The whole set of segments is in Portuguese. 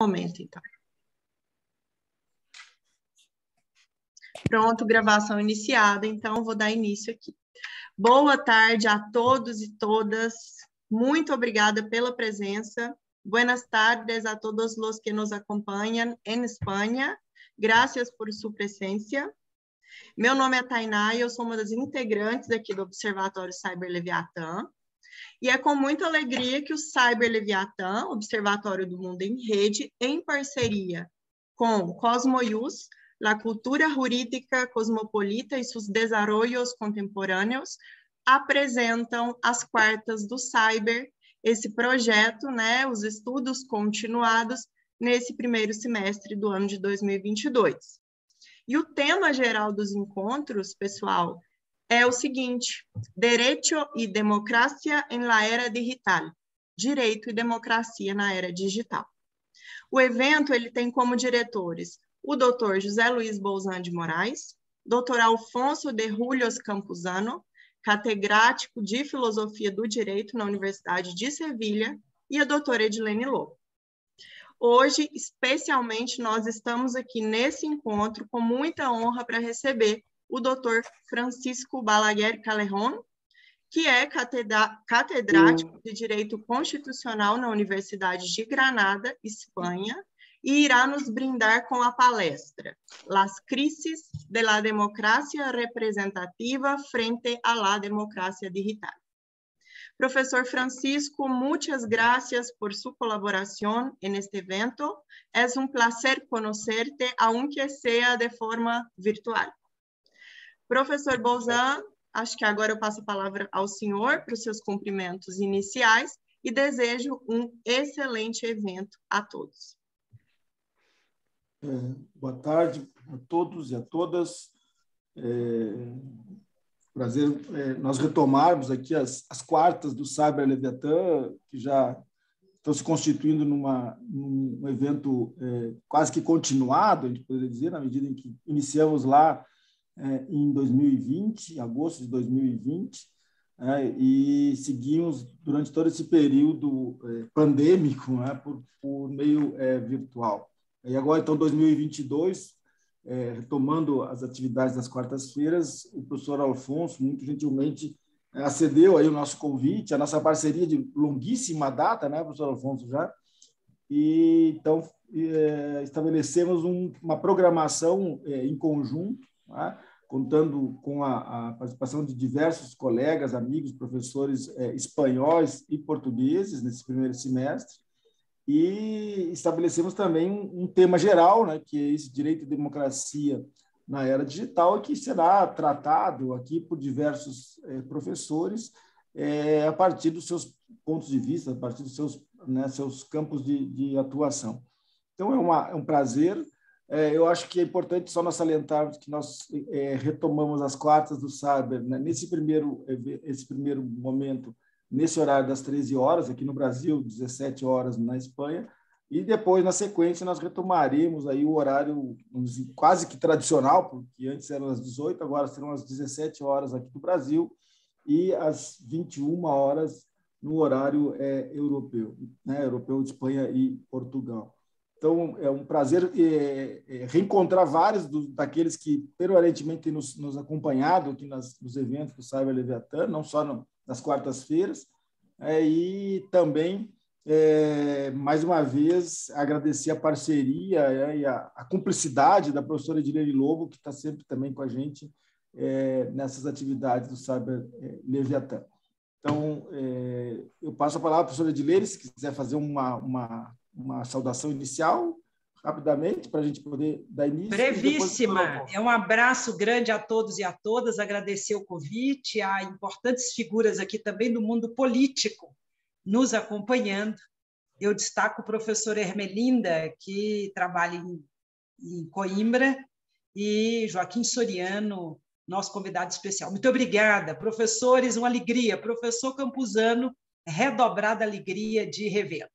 Momento, então. Pronto, gravação iniciada, então vou dar início aqui. Boa tarde a todos e todas. Muito obrigada pela presença. Buenas tardes a todos los que nos acompanham em Espanha. Gracias por sua presença. Meu nome é Tainá e eu sou uma das integrantes aqui do Observatório Cyber Leviatã. E é com muita alegria que o Cyber Leviatã, Observatório do Mundo em Rede, em parceria com Cosmoius, La Cultura Jurídica Cosmopolita e seus Desarrollos Contemporâneos, apresentam as quartas do Cyber, esse projeto, né, os estudos continuados nesse primeiro semestre do ano de 2022. E o tema geral dos encontros, pessoal, é o seguinte: Derecho e Democracia en la Era Digital. Direito e Democracia na Era Digital. O evento ele tem como diretores o Dr. José Luiz Bolzan de Moraes, Dr. Alfonso de Julhos Campuzano, catedrático de Filosofia do Direito na Universidade de Sevilha, e a doutora Edilene Lobo. Hoje, especialmente, nós estamos aqui nesse encontro com muita honra para receber o Dr. Francisco Balaguer Callejon, que é catedrático de Direito Constitucional na Universidade de Granada, Espanha, e irá nos brindar com a palestra Las crisis de la democracia representativa frente a la democracia digital. Professor Francisco, muchas gracias por su colaboración en este evento. Es un placer conocerte, aunque sea de forma virtual. Professor Bolzan, acho que agora eu passo a palavra ao senhor para os seus cumprimentos iniciais e desejo um excelente evento a todos. Boa tarde a todos e a todas. Prazer nós retomarmos aqui as quartas do Cyber Leviatã, que já estão se constituindo num evento quase que continuado, a gente poderia dizer, na medida em que iniciamos lá em 2020, agosto de 2020, e seguimos durante todo esse período pandêmico, por meio virtual. E agora, então, 2022, retomando as atividades das quartas-feiras, o professor Alfonso, muito gentilmente, acedeu aí o nosso convite, a nossa parceria de longuíssima data, né, professor Alfonso, já, e então estabelecemos uma programação em conjunto, contando com a participação de diversos colegas, amigos, professores espanhóis e portugueses nesse primeiro semestre, e estabelecemos também um tema geral, né, que é esse direito e democracia na era digital, que será tratado aqui por diversos professores a partir dos seus pontos de vista, a partir dos seus campos de atuação. Então, é um prazer. Eu acho que é importante só nós salientarmos que nós retomamos as quartas do Cyber, né, esse primeiro momento, nesse horário das 13 horas, aqui no Brasil, 17 horas na Espanha, e depois, na sequência, nós retomaremos aí o horário quase que tradicional, porque antes eram as 18, agora serão as 17 horas aqui no Brasil e às 21 horas no horário europeu, né, europeu de Espanha e Portugal. Então, é um prazer reencontrar vários daqueles que permanentemente têm nos acompanhado aqui nos eventos do Cyber Leviatã, não só nas quartas-feiras, e também, mais uma vez, agradecer a parceria e a cumplicidade da professora Edilene Lobo, que está sempre também com a gente nessas atividades do Cyber Leviatã. Então, eu passo a palavra à professora Edilene, se quiser fazer uma saudação inicial, rapidamente, para a gente poder dar início. Brevíssima. É um abraço grande a todos e a todas, agradecer o convite, a importantes figuras aqui também do mundo político nos acompanhando. Eu destaco o professor Hermelinda, que trabalha em Coimbra, e Joaquim Soriano, nosso convidado especial. Muito obrigada, professores, uma alegria. Professor Campuzano, redobrada alegria de revê-lo.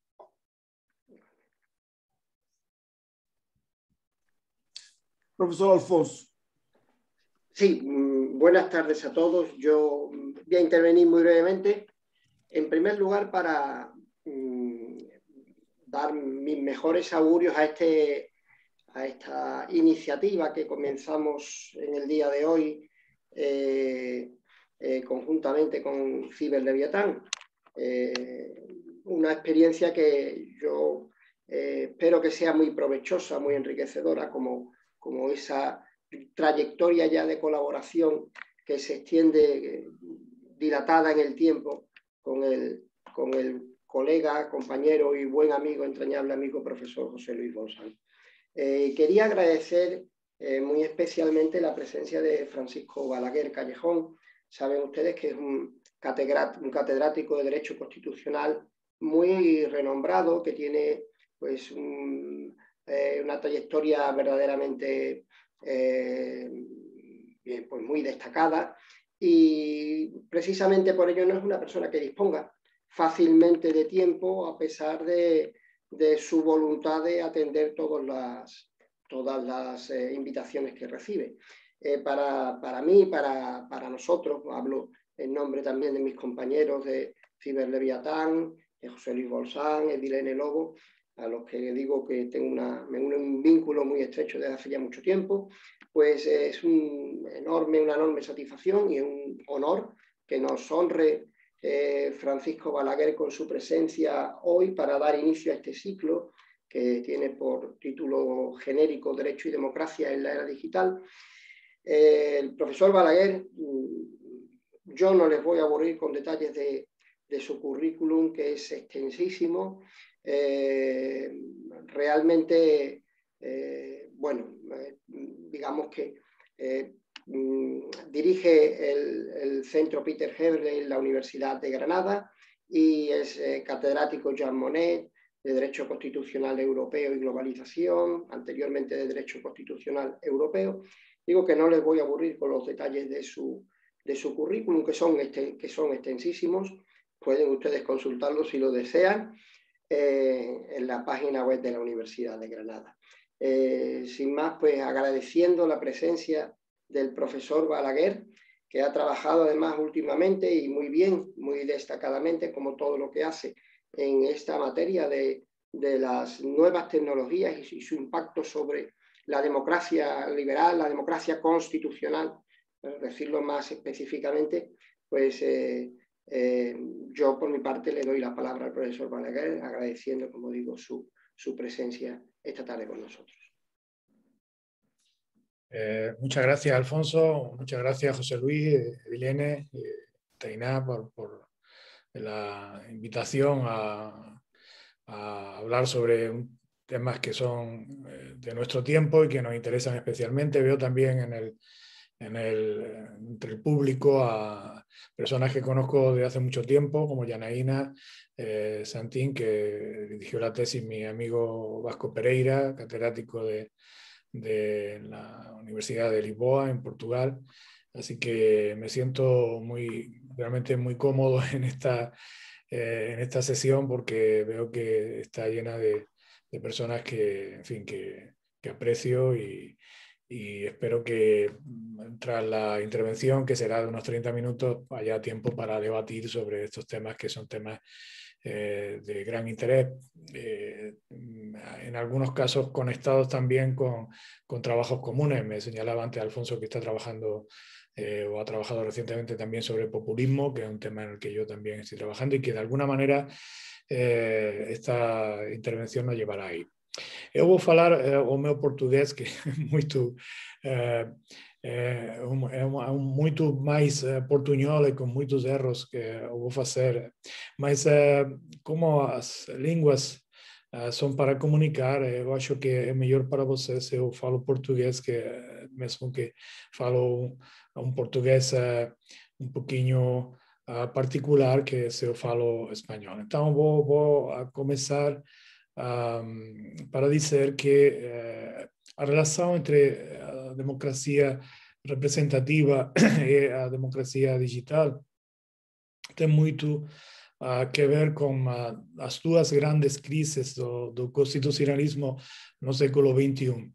Profesor Alfonso. Sí, buenas tardes a todos. Yo voy a intervenir muy brevemente. En primer lugar, para dar mis mejores augurios a esta iniciativa que comenzamos en el día de hoy conjuntamente con Ciberleviatán. Una experiencia que yo espero que sea muy provechosa, muy enriquecedora, como esa trayectoria ya de colaboración que se extiende dilatada en el tiempo con el colega, compañero y buen amigo, entrañable amigo profesor José Luis Bolsán. Quería agradecer muy especialmente la presencia de Francisco Balaguer Callejón. Saben ustedes que es un catedrático de Derecho Constitucional muy renombrado, que tiene pues, una trayectoria verdaderamente pues muy destacada, y precisamente por ello no es una persona que disponga fácilmente de tiempo, a pesar de su voluntad de atender todas las invitaciones que recibe. Para mí, para nosotros, hablo en nombre también de mis compañeros de Ciberleviatán, de José Luis Bolsán, Edilene Lobo, a los que digo que tengo un vínculo muy estrecho desde hace ya mucho tiempo, pues es una enorme satisfacción y un honor que nos honre Francisco Balaguer con su presencia hoy para dar inicio a este ciclo que tiene por título genérico Derecho y Democracia en la Era Digital. El profesor Balaguer, yo no les voy a aburrir con detalles de su currículum, que es extensísimo. Realmente, bueno, digamos que dirige el Centro Peter Heberle en la Universidad de Granada y es catedrático Jean Monnet de Derecho Constitucional Europeo y Globalización, anteriormente de Derecho Constitucional Europeo. Digo que no les voy a aburrir con los detalles de su currículum, que son extensísimos. Pueden ustedes consultarlo si lo desean en la página web de la Universidad de Granada. Sin más, pues agradeciendo la presencia del profesor Balaguer, que ha trabajado además últimamente y muy bien, muy destacadamente, como todo lo que hace en esta materia de las nuevas tecnologías y su impacto sobre la democracia liberal, la democracia constitucional, para decirlo más específicamente. Pues yo por mi parte le doy la palabra al profesor Balaguer, agradeciendo, como digo, su presencia esta tarde con nosotros. Muchas gracias, Alfonso. Muchas gracias, José Luis, Edilene, Tainá, por la invitación a hablar sobre temas que son de nuestro tiempo y que nos interesan especialmente. Veo también entre el público a personas que conozco de hace mucho tiempo, como Yanaína Santín, que dirigió la tesis mi amigo Vasco Pereira, catedrático de la Universidad de Lisboa, en Portugal. Así que me siento realmente muy cómodo en esta sesión, porque veo que está llena de personas que, en fin, que aprecio y espero que tras la intervención, que será de unos 30 minutos, haya tiempo para debatir sobre estos temas, que son temas de gran interés, en algunos casos conectados también con trabajos comunes. Me señalaba antes Alfonso que está trabajando o ha trabajado recientemente también sobre populismo, que es un tema en el que yo también estoy trabajando y que de alguna manera esta intervención nos llevará ahí. Eu vou falar o meu português, que é muito mais portunhol e com muitos erros que eu vou fazer, mas como as línguas são para comunicar, eu acho que é melhor para vocês se eu falo português, que mesmo que falo um português um pouquinho particular, que se eu falo espanhol. Então vou começar para dizer que a relação entre a democracia representativa e a democracia digital tem muito a ver com as duas grandes crises do constitucionalismo no século XXI.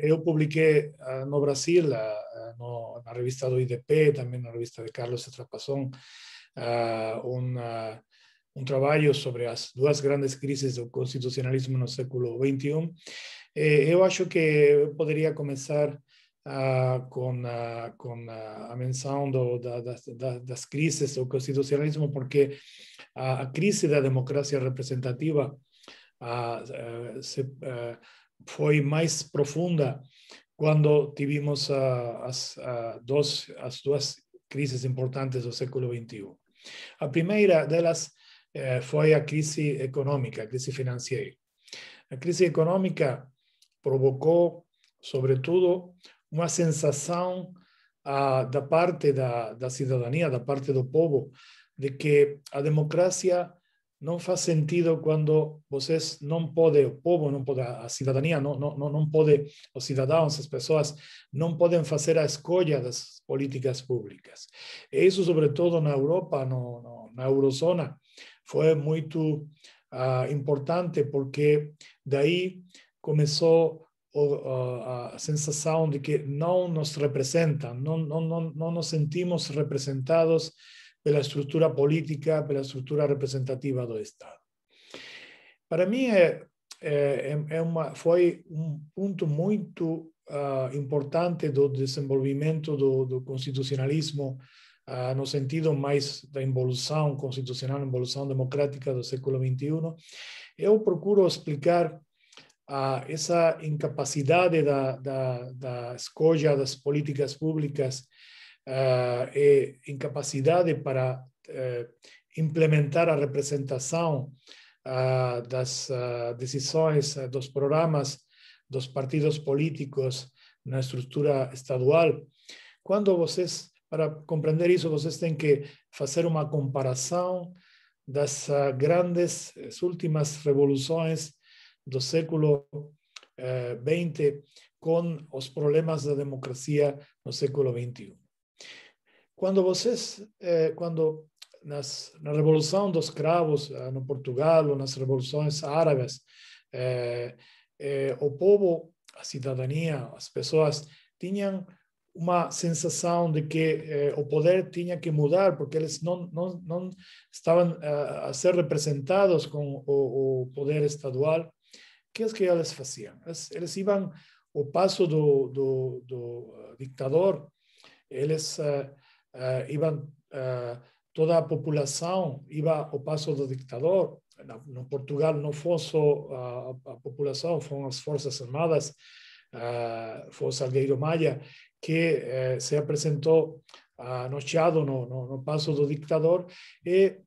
Eu publiquei no Brasil, na revista do IDP, também na revista de Carlos Estrapazón, trabalho sobre as duas grandes crises do constitucionalismo no século XXI. Eu acho que eu poderia começar com a menção das crises do constitucionalismo, porque a crise da democracia representativa foi mais profunda quando tivemos as duas crises importantes do século XXI. A primeira delas foi a crise econômica, a crise financeira. A crise econômica provocou, sobretudo, uma sensação da parte da cidadania, da parte do povo, de que a democracia não faz sentido quando vocês não podem, o povo não pode, a cidadania não pode, os cidadãos, as pessoas, não podem fazer a escolha das políticas públicas. E isso, sobretudo na Europa, na Eurozona, foi muito importante, porque daí começou a sensação de que não nos representam, não nos sentimos representados pela estrutura política, pela estrutura representativa do Estado. Para mim, foi ponto muito importante do desenvolvimento do constitucionalismo, no sentido mais da involução constitucional, involução democrática do século XXI. Eu procuro explicar essa incapacidade da escolha das políticas públicas, e incapacidade para implementar a representação das decisões, dos programas dos partidos políticos na estrutura estadual. Quando para compreender isso, vocês têm que fazer uma comparação das grandes, últimas revoluções do século XX com os problemas da democracia no século XXI. Quando na Revolução dos Cravos no Portugal, ou nas revoluções árabes, o povo, a cidadania, as pessoas tinham uma sensação de que o poder tinha que mudar, porque eles não estavam a ser representados com o poder estadual. O que é que eles faziam? Eles iam ao passo do ditador, eles iam, toda a população ia ao passo do ditador. No Portugal não foi só a população, foram as Forças Armadas, foi o Salgueiro Maia, que se apresentou no Chiado, no passo do ditador, e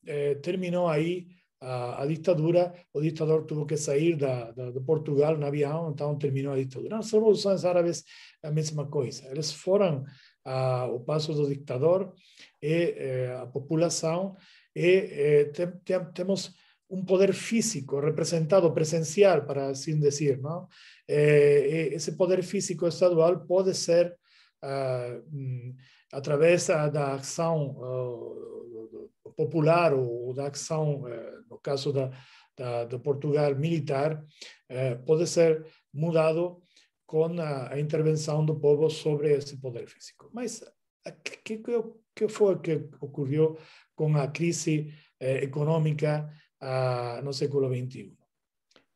terminou aí a ditadura. O ditador teve que sair de Portugal no avião, então terminou a ditadura. Nas revoluções árabes, a mesma coisa. Eles foram ao passo do ditador e a população, e temos um poder físico representado, presencial, para assim dizer, não? Esse poder físico estadual pode ser através da ação popular, ou da ação, no caso do Portugal, militar, pode ser mudado com a intervenção do povo sobre esse poder físico. Mas o que foi que ocorreu com a crise econômica no século XXI?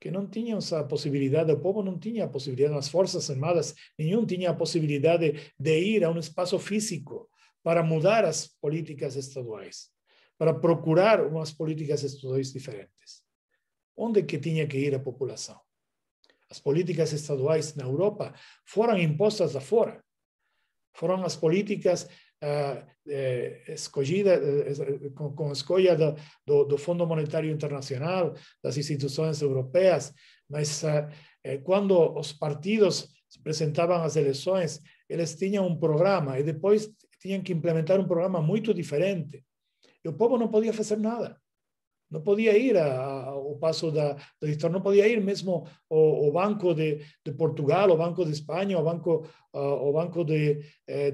Que não tinham essa possibilidade, o povo não tinha a possibilidade, as Forças Armadas, nenhum tinha a possibilidade de ir a um espaço físico para mudar as políticas estaduais, para procurar umas políticas estaduais diferentes. Onde que tinha que ir a população? As políticas estaduais na Europa foram impostas de fora. Foram as políticas escolhidas com escolha do Fundo Monetário Internacional, das instituições europeias, mas quando os partidos apresentavam as eleições, eles tinham um programa e depois tinham que implementar um programa muito diferente. E o povo não podia fazer nada. Não podia ir ao passo do ditador, não podia ir mesmo ao Banco de Portugal, ao Banco de Espanha, ao Banco de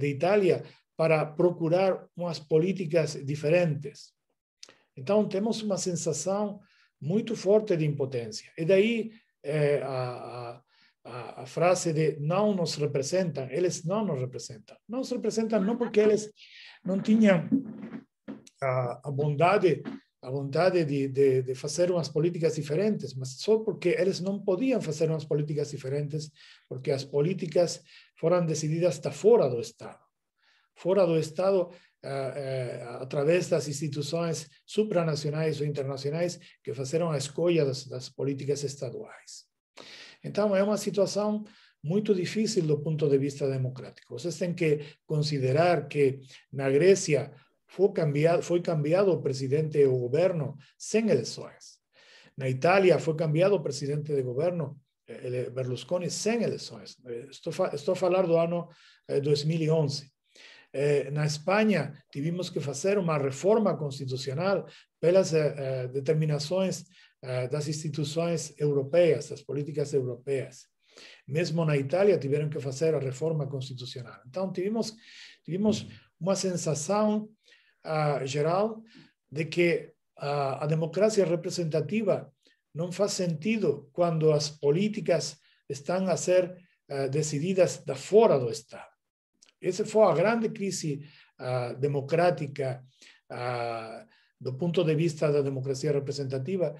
Itália, para procurar umas políticas diferentes. Então, temos uma sensação muito forte de impotência. E daí a frase de não nos representam, eles não nos representam. Não nos representam não porque eles não tinham a bondade a vontade de fazer umas políticas diferentes, mas só porque eles não podiam fazer umas políticas diferentes, porque as políticas foram decididas da fora do Estado. Fora do Estado, através das instituições supranacionais ou internacionais que fizeram a escolha das políticas estaduais. Então, é uma situação muito difícil do ponto de vista democrático. Vocês têm que considerar que na Grécia foi cambiado o presidente do governo sem eleições. Na Itália foi cambiado o presidente de governo, Berlusconi, sem eleições. Estou a falar do ano 2011. Na Espanha, tivemos que fazer uma reforma constitucional pelas determinações das instituições europeias, das políticas europeias. Mesmo na Itália, tiveram que fazer a reforma constitucional. Então, tivemos uma sensação geral de que a democracia representativa não faz sentido quando as políticas estão a ser decididas da fora do Estado. Essa foi a grande crise democrática do ponto de vista da democracia representativa.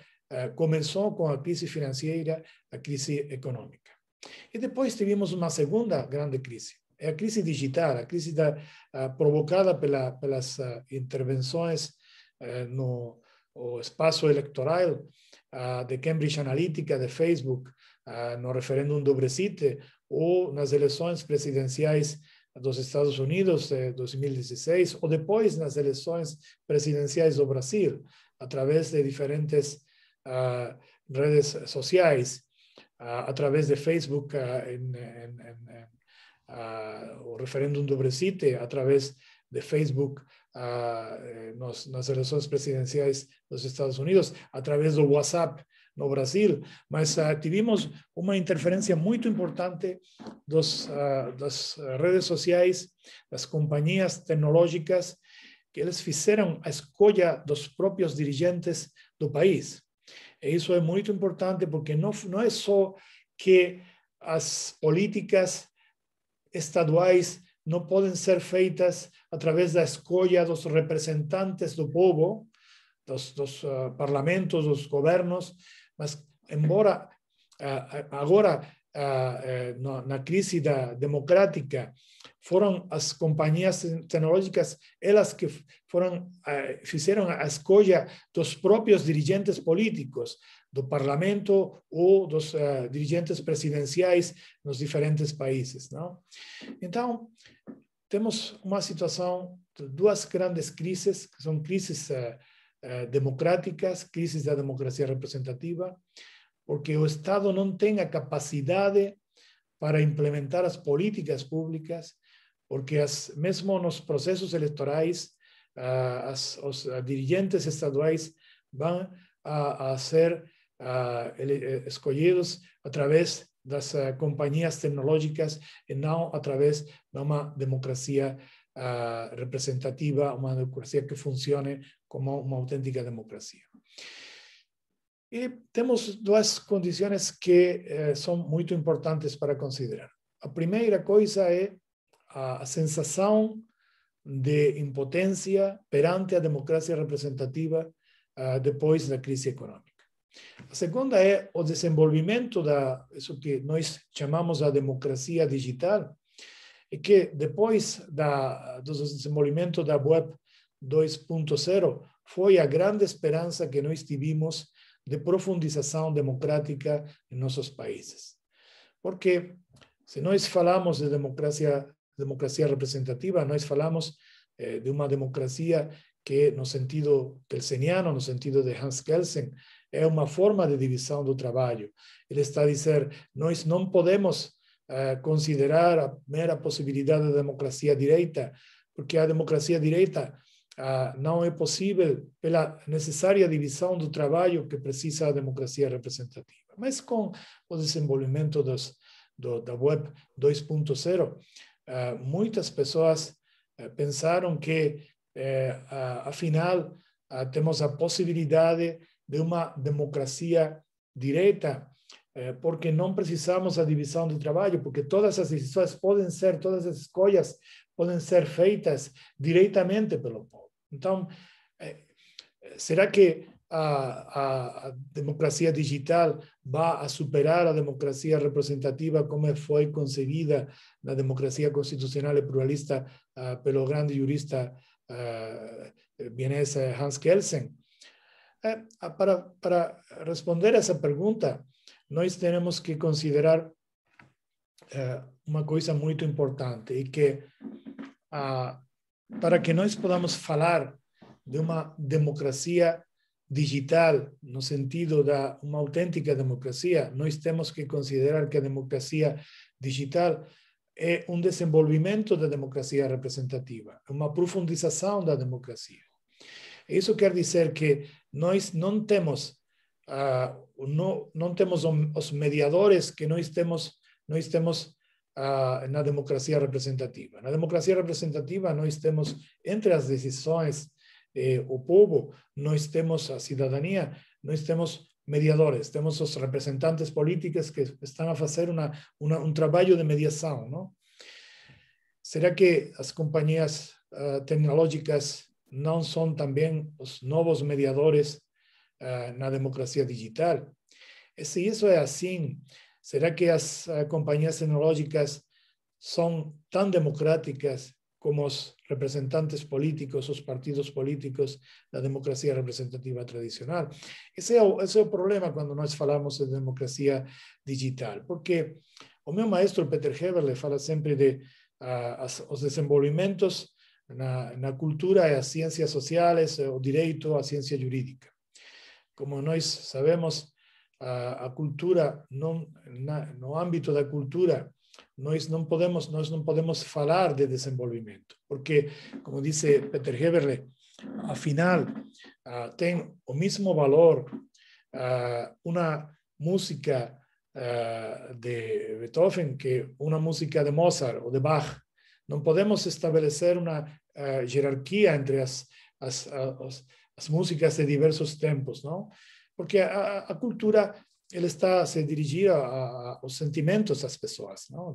Começou com a crise financeira, a crise econômica. E depois tivemos uma segunda grande crise, é a crise digital, a crise provocada pelas intervenções no espaço eleitoral de Cambridge Analytica, de Facebook, no referêndum do Brexit ou nas eleições presidenciais dos Estados Unidos de 2016, ou depois nas eleições presidenciais do Brasil, através de diferentes redes sociais, através de Facebook, o referêndum do Brexit, através de Facebook, nas eleições presidenciais dos Estados Unidos, através do WhatsApp no Brasil, mas tivemos uma interferência muito importante das redes sociais, das companhias tecnológicas, que eles fizeram a escolha dos próprios dirigentes do país. E isso é muito importante porque não é só que as políticas estaduais não podem ser feitas através da escolha dos representantes do povo, dos parlamentos, dos governos, mas embora agora na crise democrática foram as companhias tecnológicas elas que fizeram a escolha dos próprios dirigentes políticos do parlamento ou dos dirigentes presidenciais nos diferentes países, não? Então, temos uma situação de duas grandes crises, que são crises democráticas, crises da democracia representativa, porque o Estado não tem a capacidade para implementar as políticas públicas, porque mesmo nos processos eleitorais, os dirigentes estaduais vão a ser escolhidos através das companhias tecnológicas e não através de uma democracia representativa, uma democracia que funcione como uma autêntica democracia. E temos duas condições que são muito importantes para considerar. A primeira coisa é a sensação de impotência perante a democracia representativa depois da crise econômica. A segunda é o desenvolvimento isso que nós chamamos a democracia digital, e que depois do desenvolvimento da Web 2.0 foi a grande esperança que nós tivemos de profundização democrática em nossos países. Porque se nós falamos de democracia representativa, nós falamos de uma democracia que, no sentido kelseniano, no sentido de Hans Kelsen, é uma forma de divisão do trabalho. Ele está a dizer, nós não podemos considerar a mera possibilidade da democracia direita, porque a democracia direita não é possível pela necessária divisão do trabalho que precisa a democracia representativa. Mas com o desenvolvimento da Web 2.0, muitas pessoas pensaram que, afinal, temos a possibilidade de uma democracia direta, porque não precisamos da divisão do trabalho, porque todas as decisões todas as escolhas podem ser feitas diretamente pelo povo. Então, será que a democracia digital vai a superar a democracia representativa como foi concebida na democracia constitucional e pluralista pelo grande jurista vienes Hans Kelsen? Para responder essa pergunta, nós temos que considerar uma coisa muito importante, e que para que nós podamos falar de uma democracia digital, no sentido da uma autêntica democracia, nós temos que considerar que a democracia digital é um desenvolvimento da democracia representativa, uma profundização da democracia. Isso quer dizer que nós não temos os mediadores que nós temos na democracia representativa. Na democracia representativa nós temos entre as decisões o povo, nós temos a cidadania, nós temos mediadores, temos os representantes políticos que estão a fazer um trabalho de mediação, não? Será que as companhias tecnológicas não são também os novos mediadores na democracia digital? E se isso é assim, será que as companhias tecnológicas são tão democráticas como os representantes políticos, os partidos políticos da democracia representativa tradicional? Esse é o problema quando nós falamos de democracia digital, porque o meu maestro Peter Heberle fala sempre de os desenvolvimentos na cultura e as ciências sociais, o direito, a ciência jurídica. Como nós sabemos, a cultura, no âmbito da cultura, nós não podemos falar de desenvolvimento, porque, como disse Peter Heberle, afinal, tem o mesmo valor uma música de Beethoven que uma música de Mozart ou de Bach. Não podemos estabelecer uma hierarquia entre as músicas de diversos tempos, não? Porque a cultura ele está a se dirigir aos sentimentos das pessoas, não?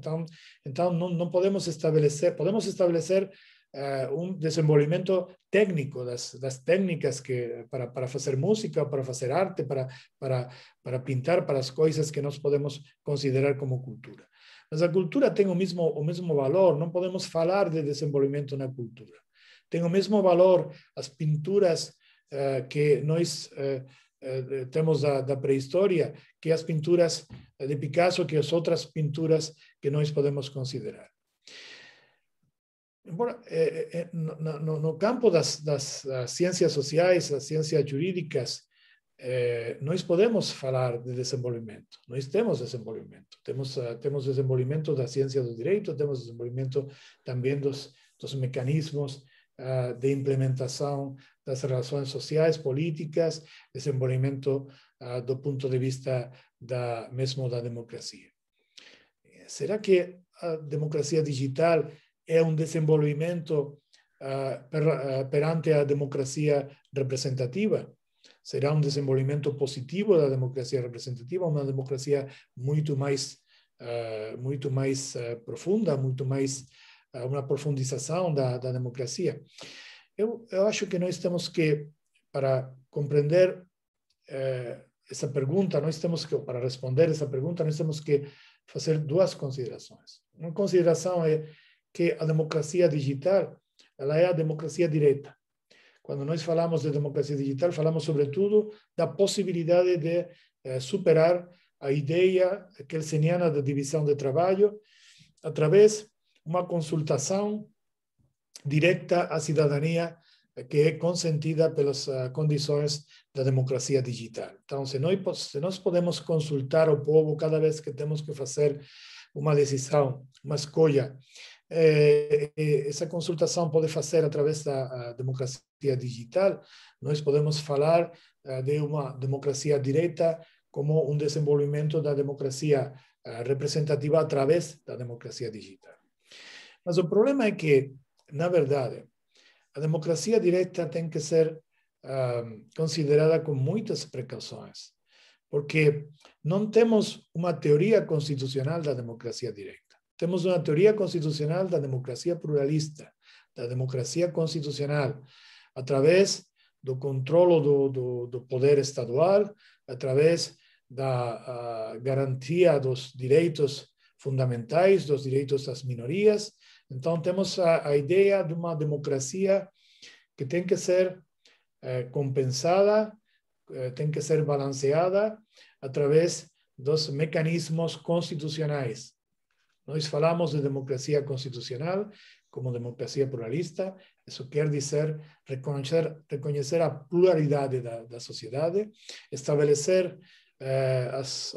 Então não podemos estabelecer um desenvolvimento técnico das técnicas para fazer música, para fazer arte, para pintar, para as coisas que nós podemos considerar como cultura. Mas a cultura tem o mesmo valor, não podemos falar de desenvolvimento na cultura. Tem o mesmo valor as pinturas que nós temos da pré-história, que as pinturas de Picasso, que as outras pinturas que nós podemos considerar. Embora, no campo das ciências sociais, das ciências jurídicas, nós podemos falar de desenvolvimento. Nós temos desenvolvimento. Temos desenvolvimento da ciência do direito, temos desenvolvimento também dos mecanismos de implementação das relações sociais, políticas, desenvolvimento do ponto de vista mesmo da democracia. Será que a democracia digital é um desenvolvimento perante a democracia representativa? Será um desenvolvimento positivo da democracia representativa, uma democracia muito mais profunda, muito mais uma profundização da democracia? Eu acho que nós temos que, para compreender essa pergunta, para responder essa pergunta, nós temos que fazer duas considerações. Uma consideração é que a democracia digital ela é a democracia direta. Quando nós falamos de democracia digital, falamos sobretudo da possibilidade de superar a ideia kelseniana da divisão de trabalho através de uma consultação direta à cidadania que é consentida pelas condições da democracia digital. Então, se nós podemos consultar o povo cada vez que temos que fazer uma decisão, uma escolha, essa consultação pode fazer através da democracia digital, nós podemos falar de uma democracia direta como um desenvolvimento da democracia representativa através da democracia digital. Mas o problema é que, na verdade, a democracia direta tem que ser considerada com muitas precauções, porque não temos uma teoria constitucional da democracia direta. Temos uma teoria constitucional da democracia pluralista, da democracia constitucional, através do controle do poder estadual, através da garantia dos direitos fundamentais, dos direitos das minorias. Então, temos a ideia de uma democracia que tem que ser compensada, tem que ser balanceada através dos mecanismos constitucionais. Nós falamos de democracia constitucional como democracia pluralista. Isso quer dizer reconhecer a pluralidade da sociedade, estabelecer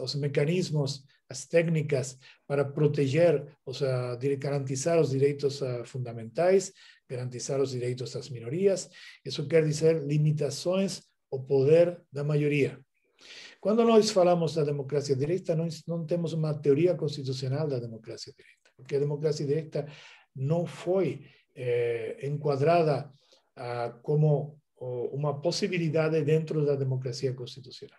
os mecanismos, as técnicas para proteger, ou seja, garantizar os direitos fundamentais, garantizar os direitos das minorias. Isso quer dizer limitações ao poder da maioria. Quando nós falamos da democracia direta, nós não temos uma teoria constitucional da democracia direta, porque a democracia direta não foi enquadrada como uma possibilidade dentro da democracia constitucional.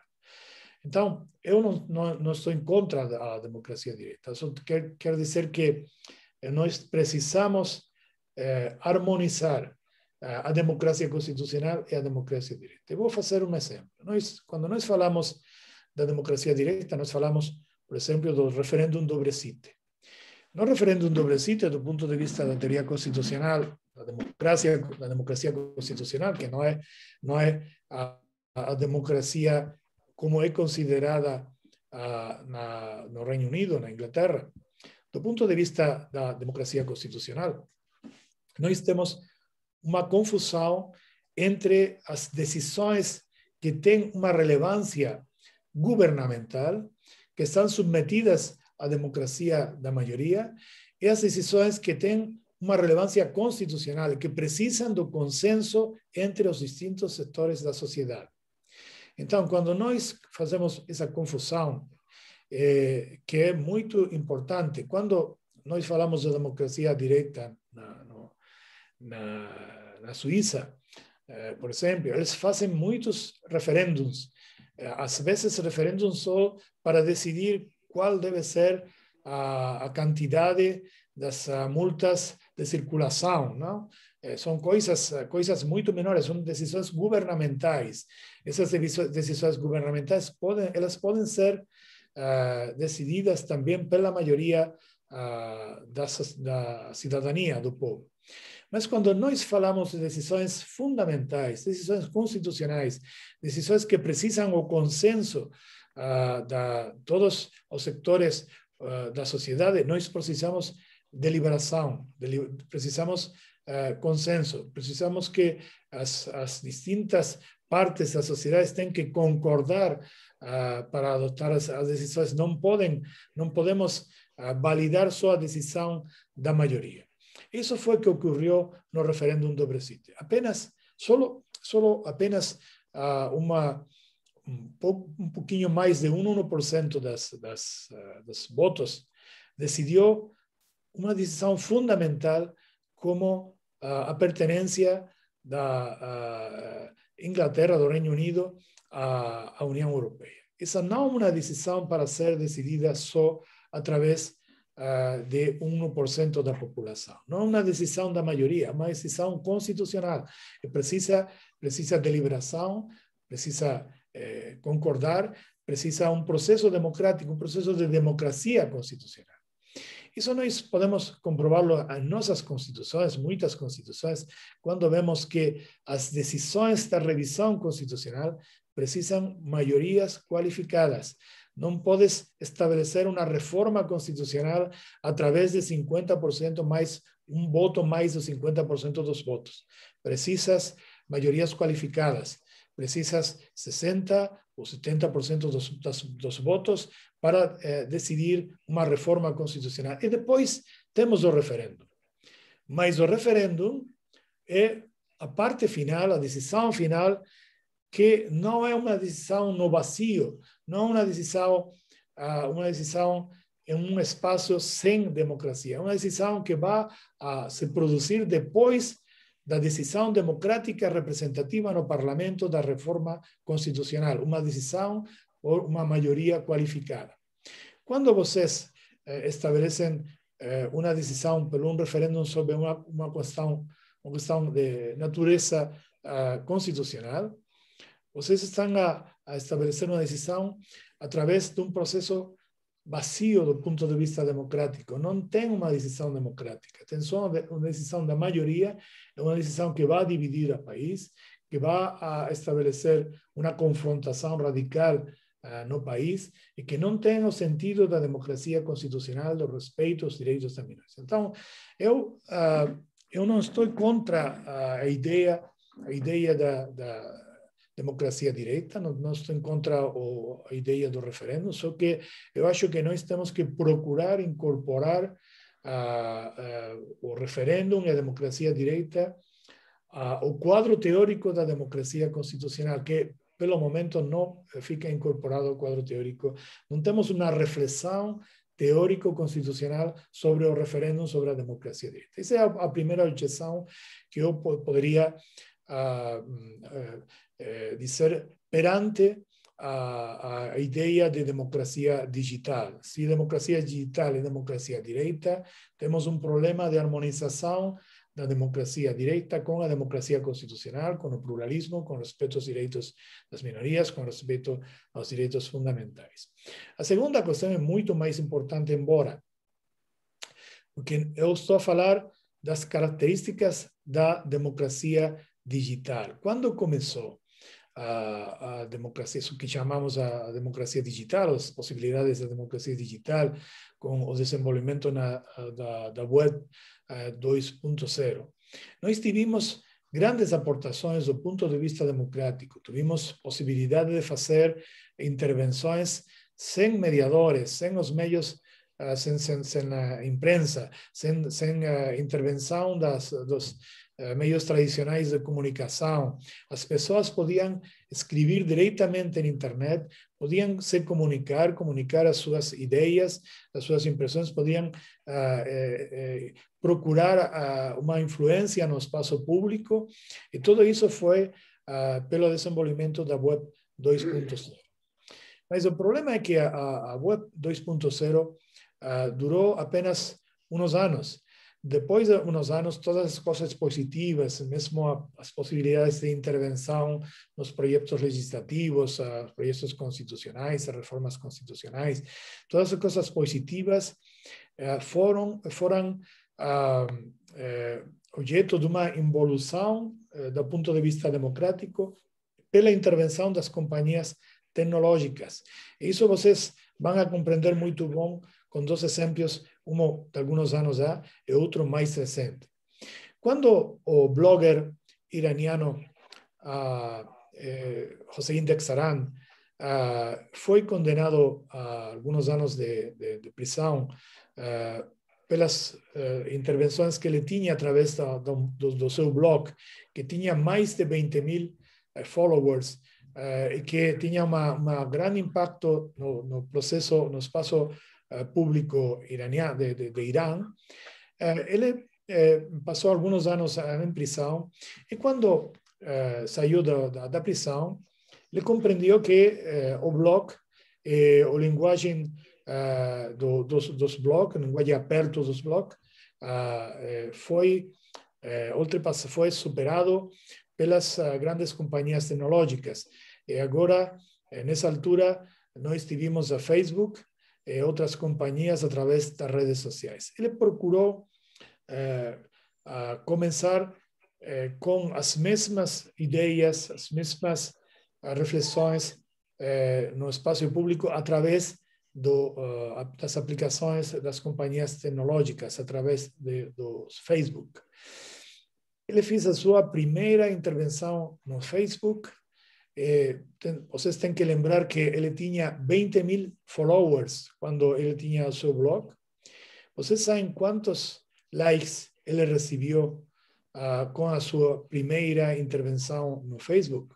Então, eu não estou em contra da democracia direta. Só quer dizer que nós precisamos harmonizar a democracia constitucional e a democracia direta. Eu vou fazer um exemplo. Quando nós falamos da democracia direta, nós falamos, por exemplo, do referêndum do Brexit. No referéndum do Brexit, do ponto de vista da teoria constitucional, da democracia constitucional, que não é a democracia como é considerada no Reino Unido, na Inglaterra. Do ponto de vista da democracia constitucional, nós temos uma confusão entre as decisões que têm uma relevância governamental, que estão submetidas à democracia da maioria, e as decisões que têm uma relevância constitucional, que precisam do consenso entre os distintos setores da sociedade. Então, quando nós fazemos essa confusão, que é muito importante, quando nós falamos de democracia direta na Suíça, por exemplo, eles fazem muitos referêndums, às vezes referêndums só para decidir qual deve ser a quantidade das multas de circulação, não? São coisas muito menores, são decisões governamentais. Essas decisões governamentais podem ser decididas também pela maioria da cidadania, do povo. Mas quando nós falamos de decisões fundamentais, decisões constitucionais, decisões que precisam o consenso de todos os setores da sociedade, nós precisamos deliberação, precisamos consenso, precisamos que as distintas partes da sociedade têm que concordar para adotar as decisões. Não podemos validar só a decisão da maioria. Isso foi o que ocorreu no referêndum do Brexit. Apenas um pouquinho mais de 1% dos votos decidiu uma decisão fundamental como a pertenência da Inglaterra, do Reino Unido, à União Europeia. Essa não é uma decisão para ser decidida só através de 1% da população. Não é uma decisão da maioria, é uma decisão constitucional. Precisa deliberação, precisa concordar, precisa um processo democrático, um processo de democracia constitucional. Isso nós podemos comprovar em nossas constituições, muitas constituições, quando vemos que as decisões da revisão constitucional precisam maiorias qualificadas. Não podes estabelecer uma reforma constitucional através de 50% mais, um voto mais de 50% dos votos. Precisas maiorias qualificadas. Precisas 60% ou 70% dos votos para decidir uma reforma constitucional. E depois temos o referendo. Mas o referendo é a parte final, a decisão final, que não é uma decisão no vazio, não é uma decisão em um espaço sem democracia. É uma decisão que vai se produzir depois da decisão democrática representativa no parlamento da reforma constitucional. Uma decisão por uma maioria qualificada. Quando vocês estabelecem uma decisão por um referendo sobre uma questão de natureza constitucional, vocês estão a estabelecer uma decisão através de um processo vazio do ponto de vista democrático. Não tem uma decisão democrática, tem só uma decisão da maioria, é uma decisão que vai dividir o país, que vai estabelecer uma confrontação radical no país e que não tem o sentido da democracia constitucional, do respeito aos direitos das minorias. Então, eu não estou contra a ideia da democracia direta, não estou contra a ideia do referendo, só que eu acho que nós temos que procurar incorporar o referendo e a democracia direta ao quadro teórico da democracia constitucional, que pelo momento não fica incorporado ao quadro teórico. Não temos uma reflexão teórico-constitucional sobre o referendo, sobre a democracia direta. Essa é a primeira objeção que eu poderia dizer perante a ideia de democracia digital. Se democracia digital é democracia direta, temos um problema de harmonização da democracia direta com a democracia constitucional, com o pluralismo, com respeito aos direitos das minorias, com respeito aos direitos fundamentais. A segunda questão é muito mais importante, embora, porque eu estou a falar das características da democracia digital. Quando começou a democracia, isso que chamamos a democracia digital, as possibilidades da democracia digital, com o desenvolvimento da web 2.0. Nós tivemos grandes aportações do ponto de vista democrático, tivemos possibilidade de fazer intervenções sem mediadores, sem os meios, sem a imprensa, sem a intervenção dos meios tradicionais de comunicação. As pessoas podiam escrever diretamente na internet, podiam se comunicar as suas ideias, as suas impressões, podiam procurar uma influência no espaço público, e tudo isso foi pelo desenvolvimento da Web 2.0. Mas o problema é que a Web 2.0 durou apenas uns anos. Depois de uns anos, todas as coisas positivas, mesmo as possibilidades de intervenção nos projetos legislativos, os projetos constitucionais, as reformas constitucionais, todas as coisas positivas foram objeto de uma involução do ponto de vista democrático pela intervenção das companhias tecnológicas. Isso vocês vão a compreender muito bom com dois exemplos, um de alguns anos já e outro mais recente. Quando o blogger iraniano Hossein Degsaran foi condenado a alguns anos de prisão pelas intervenções que ele tinha através do seu blog, que tinha mais de 20.000 followers, e que tinha um grande impacto no processo, no espaço público iraniano, de Irã. Ele passou alguns anos em prisão, e quando saiu da prisão, ele compreendeu que o blog, a linguagem dos blogs, a linguagem aberta dos blogs, foi superado pelas grandes companhias tecnológicas. E agora, nessa altura, nós tivemos a Facebook e outras companhias através das redes sociais. Ele procurou começar com as mesmas ideias, as mesmas reflexões no espaço público através das aplicações das companhias tecnológicas, através do Facebook. Ele fez a sua primeira intervenção no Facebook. Vocês têm que lembrar que ele tinha 20.000 followers quando ele tinha o seu blog. Vocês sabem quantos likes ele recebeu com a sua primeira intervenção no Facebook?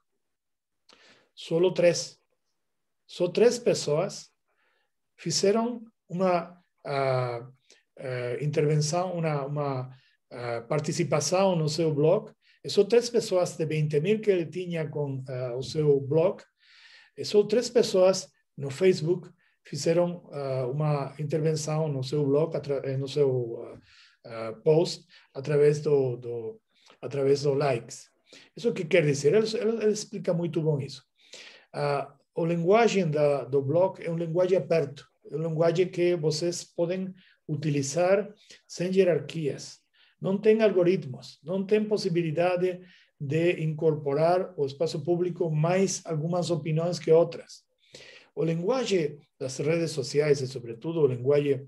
Só 3. Só 3 pessoas fizeram uma intervenção, uma participação no seu blog. E só 3 pessoas de 20.000 que ele tinha com o seu blog. E só 3 pessoas no Facebook fizeram uma intervenção no seu blog, no seu post, através do likes. Isso que quer dizer? Ele explica muito bom isso. O linguagem do blog é linguagem aberto, é linguagem que vocês podem utilizar sem hierarquias. Não tem algoritmos, não tem possibilidade de incorporar ao espaço público mais algumas opiniões que outras. O linguagem das redes sociais e, sobretudo, o linguagem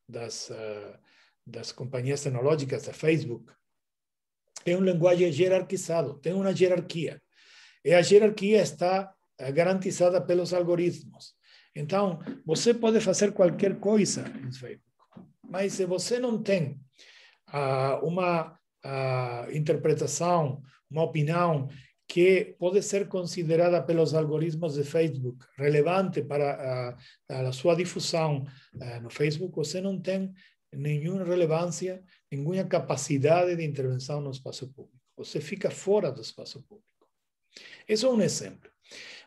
das companhias tecnológicas, da Facebook, é linguagem jerarquizado, tem uma hierarquia. E a hierarquia está garantizada pelos algoritmos. Então, você pode fazer qualquer coisa no Facebook, mas se você não tem uma interpretação, uma opinião que pode ser considerada pelos algoritmos de Facebook relevante para a sua difusão no Facebook, você não tem nenhuma relevância, nenhuma capacidade de intervenção no espaço público. Você fica fora do espaço público. Esse é um exemplo.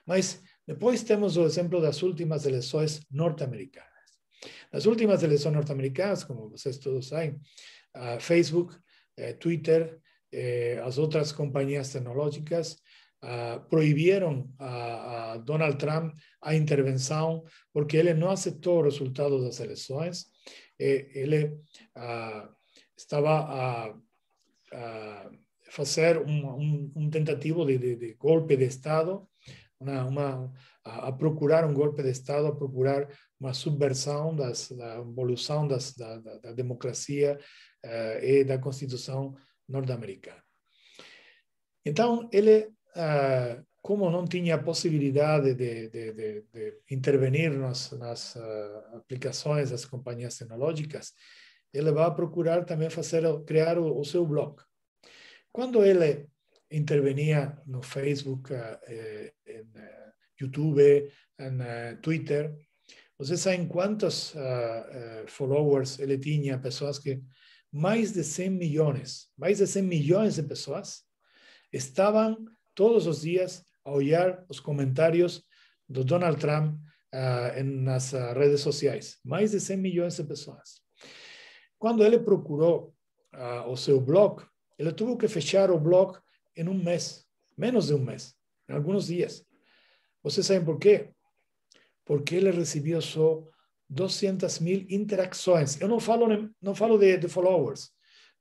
Mas depois temos o exemplo das últimas eleições norte-americanas. Nas últimas eleições norte-americanas, como vocês todos sabem, Facebook, Twitter, as outras companhias tecnológicas proibiram a Donald Trump a intervenção porque ele não aceitou o resultado das eleições. Ele estava a fazer tentativo de golpe de Estado, a procurar um golpe de Estado, a procurar uma subversão da evolução da democracia e da Constituição norte-americana. Então, ele, como não tinha possibilidade de intervenir nas aplicações das companhias tecnológicas, ele vai procurar também criar o seu blog. Quando ele intervenia no Facebook, em YouTube, em Twitter, vocês sabem quantos followers ele tinha? Pessoas que mais de 100 milhões de pessoas estavam todos os dias a olhar os comentários do Donald Trump nas redes sociais. Mais de 100 milhões de pessoas. Quando ele procurou o seu blog, ele teve que fechar o blog em um mês, menos de um mês, em alguns dias. Vocês sabem por quê? Porque ele recebeu só 200.000 interações. Eu não falo de followers.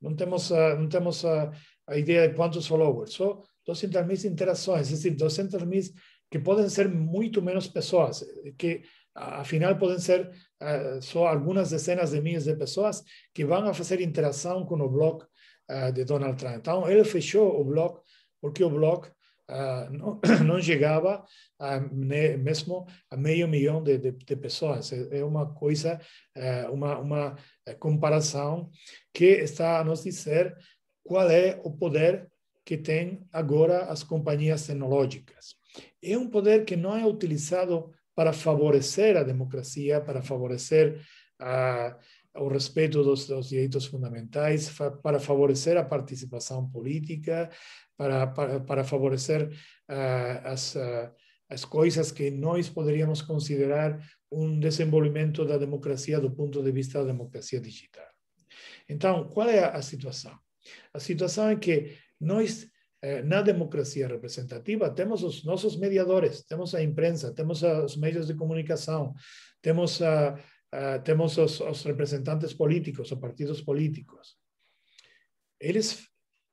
Não temos a ideia de quantos followers. Só 200.000 interações, é decir, 200.000 que podem ser muito menos pessoas, que afinal podem ser só algumas dezenas de milhares de pessoas que vão a fazer interação com o blog de Donald Trump. Então, ele fechou o blog porque o blog não chegava mesmo a 500 mil de pessoas. É uma coisa, uma comparação que está a nos dizer qual é o poder que tem agora as companhias tecnológicas. É um poder que não é utilizado para favorecer a democracia, para favorecer o respeito dos direitos fundamentais, para favorecer a participação política, para favorecer as coisas que nós poderíamos considerar desenvolvimento da democracia do ponto de vista da democracia digital. Então, qual é a situação? A situação é que nós, na democracia representativa, temos os nossos mediadores, temos a imprensa, temos os meios de comunicação, temos os representantes políticos, os partidos políticos. Eles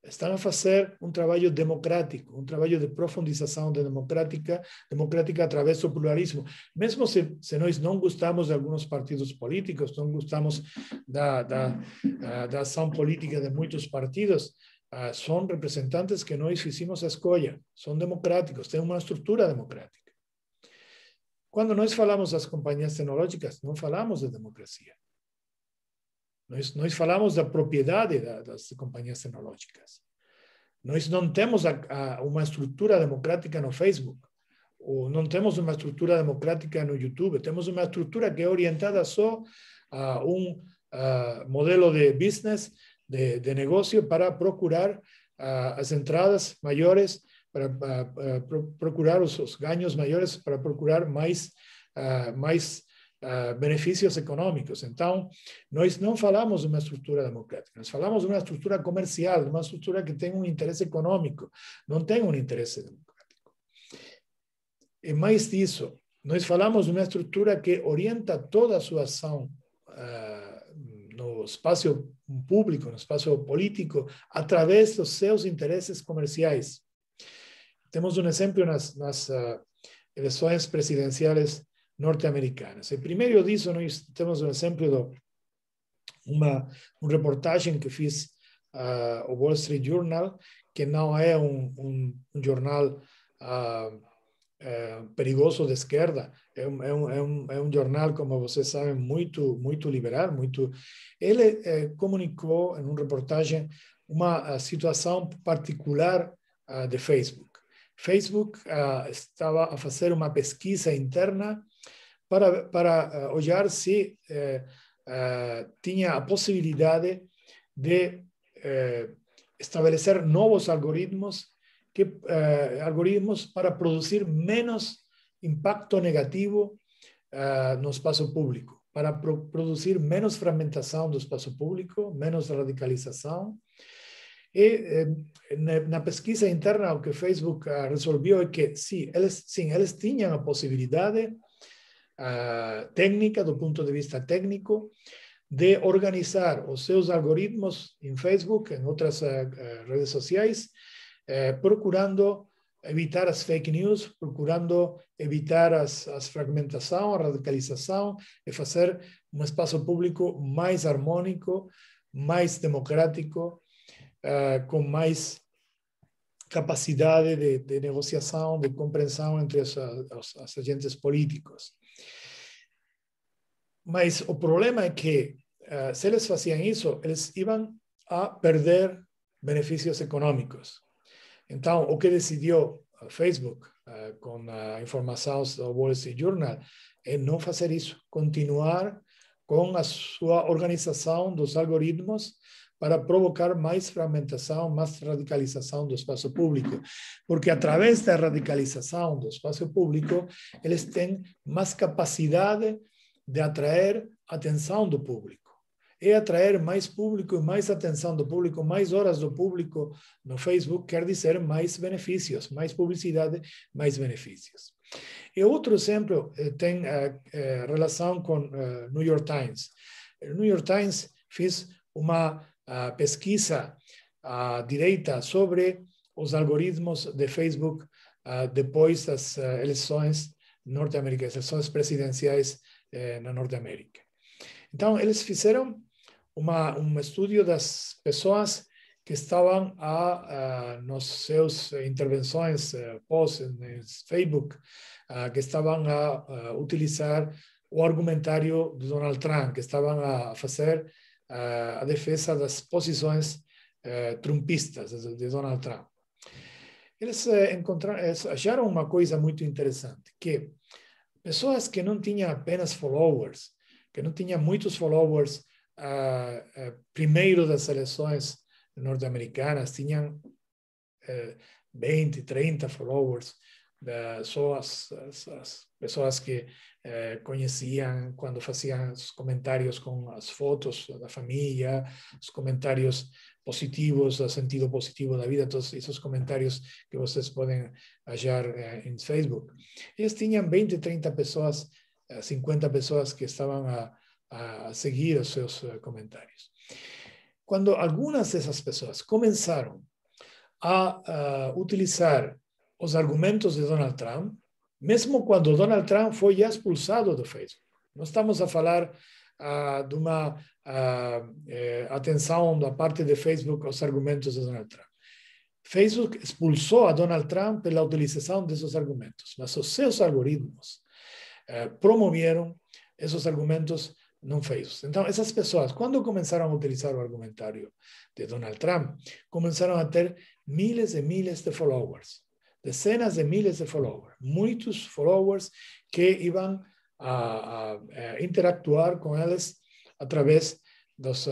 estão a fazer um trabalho democrático, um trabalho de profundização democrática através do pluralismo. Mesmo se nós não gostamos de alguns partidos políticos, não gostamos da ação política de muitos partidos, são representantes que nós fizemos a escolha, são democráticos, têm uma estrutura democrática. Quando nós falamos das companhias tecnológicas, não falamos de democracia. Nós falamos da propriedade das companhias tecnológicas. Nós não temos uma estrutura democrática no Facebook, ou não temos uma estrutura democrática no YouTube, temos uma estrutura que é orientada só a modelo de business, de negócio, para procurar as entradas maiores, para procurar os ganhos maiores, para procurar mais benefícios econômicos. Então, nós não falamos de uma estrutura democrática, nós falamos de uma estrutura comercial, de uma estrutura que tem um interesse econômico, não tem um interesse democrático. E mais disso, nós falamos de uma estrutura que orienta toda a sua ação no espaço público, no espaço político, através dos seus interesses comerciais. Temos um exemplo nas eleições presidenciais norte-americanas. E primeiro disso, nós temos um exemplo de uma reportagem que fiz ao Wall Street Journal, que não é um jornal perigoso de esquerda, é um jornal, como vocês sabem, muito liberal, Ele comunicou em uma reportagem uma situação particular de Facebook. Facebook estava a fazer uma pesquisa interna para olhar se tinha a possibilidade de estabelecer novos algoritmos para produzir menos impacto negativo no espaço público, para produzir menos fragmentação do espaço público, menos radicalização. E na pesquisa interna, o que Facebook resolveu é que, sim, eles tinham a possibilidade técnica, do ponto de vista técnico, de organizar os seus algoritmos em Facebook, em outras redes sociais, procurando evitar as fake news, procurando evitar as fragmentação, a radicalização, e fazer um espaço público mais harmônico, mais democrático, com mais capacidade de negociação, de compreensão entre os agentes políticos. Mas o problema é que, se eles faziam isso, eles iam a perder benefícios econômicos. Então, o que decidiu o Facebook, com a informação do Wall Street Journal, é não fazer isso, continuar com a sua organização dos algoritmos para provocar mais fragmentação, mais radicalização do espaço público. Porque através da radicalização do espaço público, eles têm mais capacidade de atrair a atenção do público. E atrair mais público e mais atenção do público, mais horas do público no Facebook, quer dizer mais benefícios, mais publicidade, mais benefícios. E outro exemplo tem relação com o New York Times. O New York Times fez uma pesquisa à direita sobre os algoritmos de Facebook depois das eleições norte-americanas, eleições presidenciais na Norte-América. Então, eles fizeram um estudo das pessoas que estavam nas suas intervenções posts no Facebook, que estavam a utilizar o argumentário de Donald Trump, que estavam a fazer a defesa das posições trumpistas de Donald Trump. Eles acharam uma coisa muito interessante, que pessoas que não tinham apenas followers, que não tinham muitos followers primeiro das eleições norte-americanas, tinham 20, 30 followers, só as pessoas que conheciam quando faziam os comentários com as fotos da família, os comentários positivos, o sentido positivo da vida, todos esses comentários que vocês podem achar em Facebook. Eles tinham 20, 30 pessoas, 50 pessoas que estavam a seguir os seus comentários. Quando algumas dessas pessoas começaram a utilizar os argumentos de Donald Trump, mesmo quando Donald Trump foi expulsado do Facebook. Não estamos a falar de uma atenção da parte de Facebook aos argumentos de Donald Trump. Facebook expulsou a Donald Trump pela utilização desses argumentos, mas os seus algoritmos promoveram esses argumentos no Facebook. Então, essas pessoas, quando começaram a utilizar o argumentário de Donald Trump, começaram a ter miles e miles de followers, dezenas de miles de followers, muitos followers que iam a interactuar com eles através dos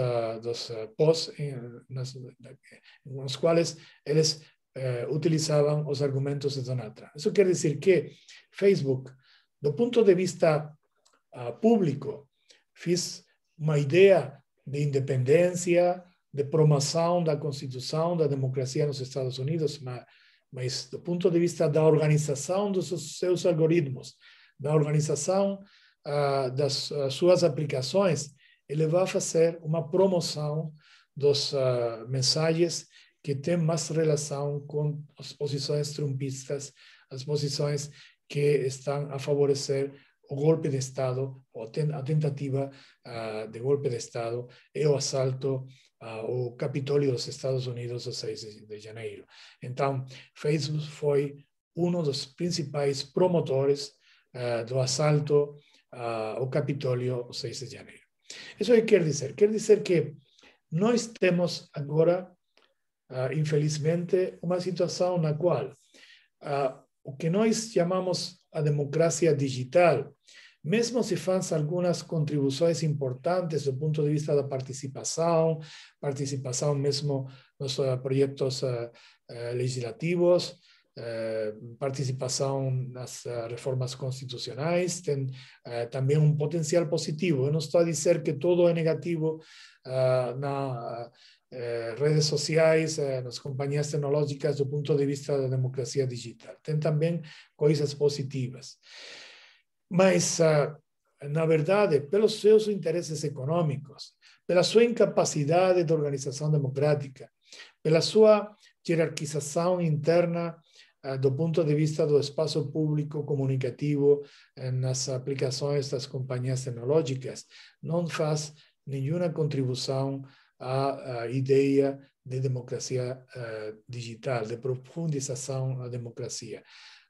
posts nos quais eles utilizavam os argumentos de Donald Trump. Isso quer dizer que Facebook, do ponto de vista público. Fiz uma ideia de independência, de promoção da Constituição, da democracia nos Estados Unidos, mas do ponto de vista da organização dos seus algoritmos, da organização das suas aplicações, ele vai fazer uma promoção das mensagens que têm mais relação com as posições trumpistas, as posições que estão a favorecer o golpe de Estado, ou a tentativa de golpe de Estado e o assalto ao Capitólio dos Estados Unidos, no 6 de janeiro. Então, Facebook foi um dos principais promotores do assalto ao Capitólio, no 6 de janeiro. Isso que quer dizer? Quer dizer que nós temos agora, infelizmente, uma situação na qual o que nós chamamos a democracia digital, mesmo se faz algumas contribuições importantes do ponto de vista da participação mesmo nos projetos legislativos, participação nas reformas constitucionais, tem também um potencial positivo. Eu não estou a dizer que todo é negativo nas redes sociais, nas companhias tecnológicas do ponto de vista da democracia digital. Tem também coisas positivas. Mas, na verdade, pelos seus interesses econômicos, pela sua incapacidade de organização democrática, pela sua hierarquização interna do ponto de vista do espaço público comunicativo nas aplicações das companhias tecnológicas, não faz nenhuma contribuição à ideia de democracia digital, de profundização da democracia.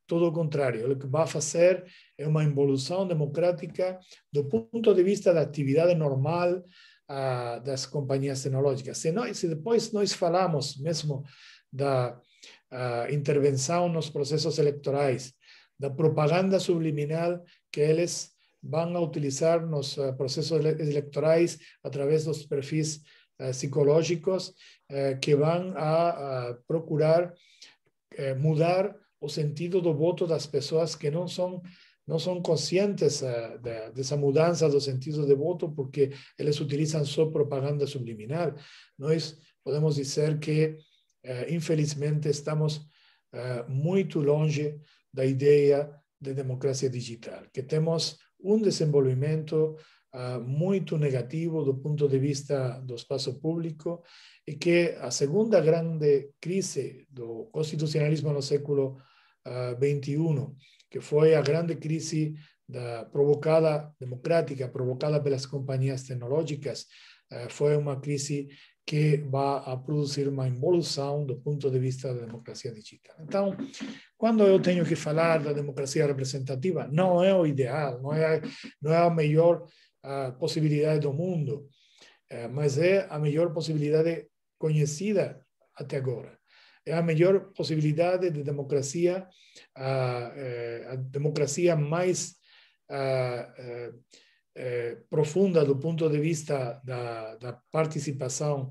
Todo o contrário, o que vai fazer é uma involução democrática do ponto de vista da atividade normal das companhias tecnológicas. Se depois nós falamos mesmo da intervenção nos processos eleitorais, da propaganda subliminal que eles vão a utilizar nos processos eleitorais através dos perfis psicológicos que vão a procurar mudar o sentido do voto das pessoas que não são conscientes dessa mudança do sentido de voto, porque eles utilizam só propaganda subliminal. Nós podemos dizer que, infelizmente, estamos muito longe da ideia de democracia digital, que temos um desenvolvimento muito negativo do ponto de vista do espaço público e que a segunda grande crise do constitucionalismo no século XXI, que foi a grande crise democrática provocada pelas companhias tecnológicas, foi uma crise que vai a produzir uma involução do ponto de vista da democracia digital. Então, quando eu tenho que falar da democracia representativa, não é o ideal, não é a melhor possibilidade do mundo, mas é a melhor possibilidade conhecida até agora. É a melhor possibilidade de democracia, a democracia mais profunda do ponto de vista da participação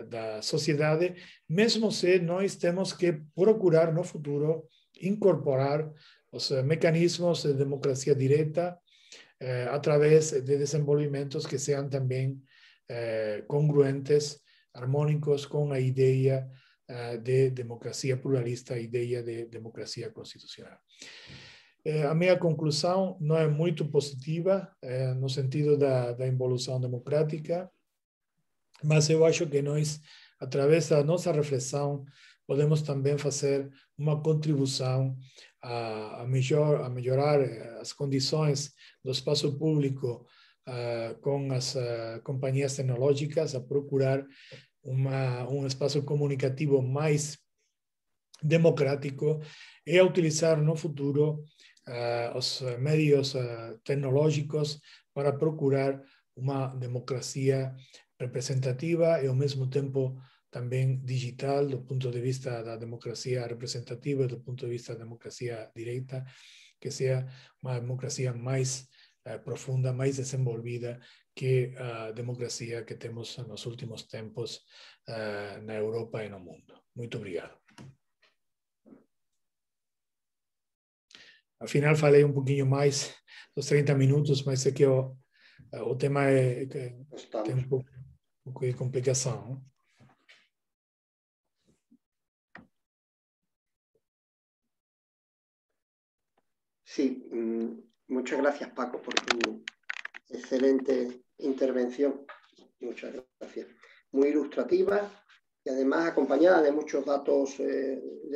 da sociedade, mesmo se nós temos que procurar no futuro incorporar os mecanismos de democracia direta através de desenvolvimentos que sejam também congruentes, harmônicos com a ideia de democracia pluralista, a ideia de democracia constitucional. A minha conclusão não é muito positiva no sentido da involução democrática, mas eu acho que nós, através da nossa reflexão, podemos também fazer uma contribuição a melhorar as condições do espaço público com as companhias tecnológicas, a procurar um espaço comunicativo mais democrático e a utilizar no futuro os meios tecnológicos para procurar uma democracia representativa e, ao mesmo tempo, também digital, do ponto de vista da democracia representativa, do ponto de vista da democracia direta, que seja uma democracia mais profunda, mais desenvolvida que a democracia que temos nos últimos tempos na Europa e no mundo. Muito obrigado. Al final falei um pouquinho mais dos 30 minutos, mas é que o tema tem um pouco de complicação. Não? Sí, muchas gracias, Paco, por tu excelente intervención. Muchas gracias. Muy ilustrativa y además acompañada de muchos datos, y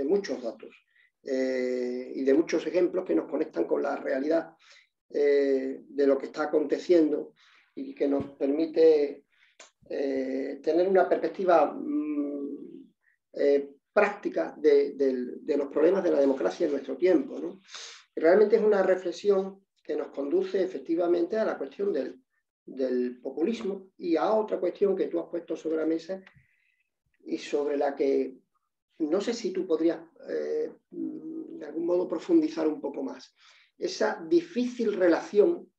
de muchos ejemplos que nos conectan con la realidad de lo que está aconteciendo y que nos permite tener una perspectiva práctica de los problemas de la democracia en nuestro tiempo, ¿no? Realmente es una reflexión que nos conduce efectivamente a la cuestión del populismo y a otra cuestión que tú has puesto sobre la mesa y sobre la que no sé si tú podrías de algún modo profundizar un poco más. Esa difícil relación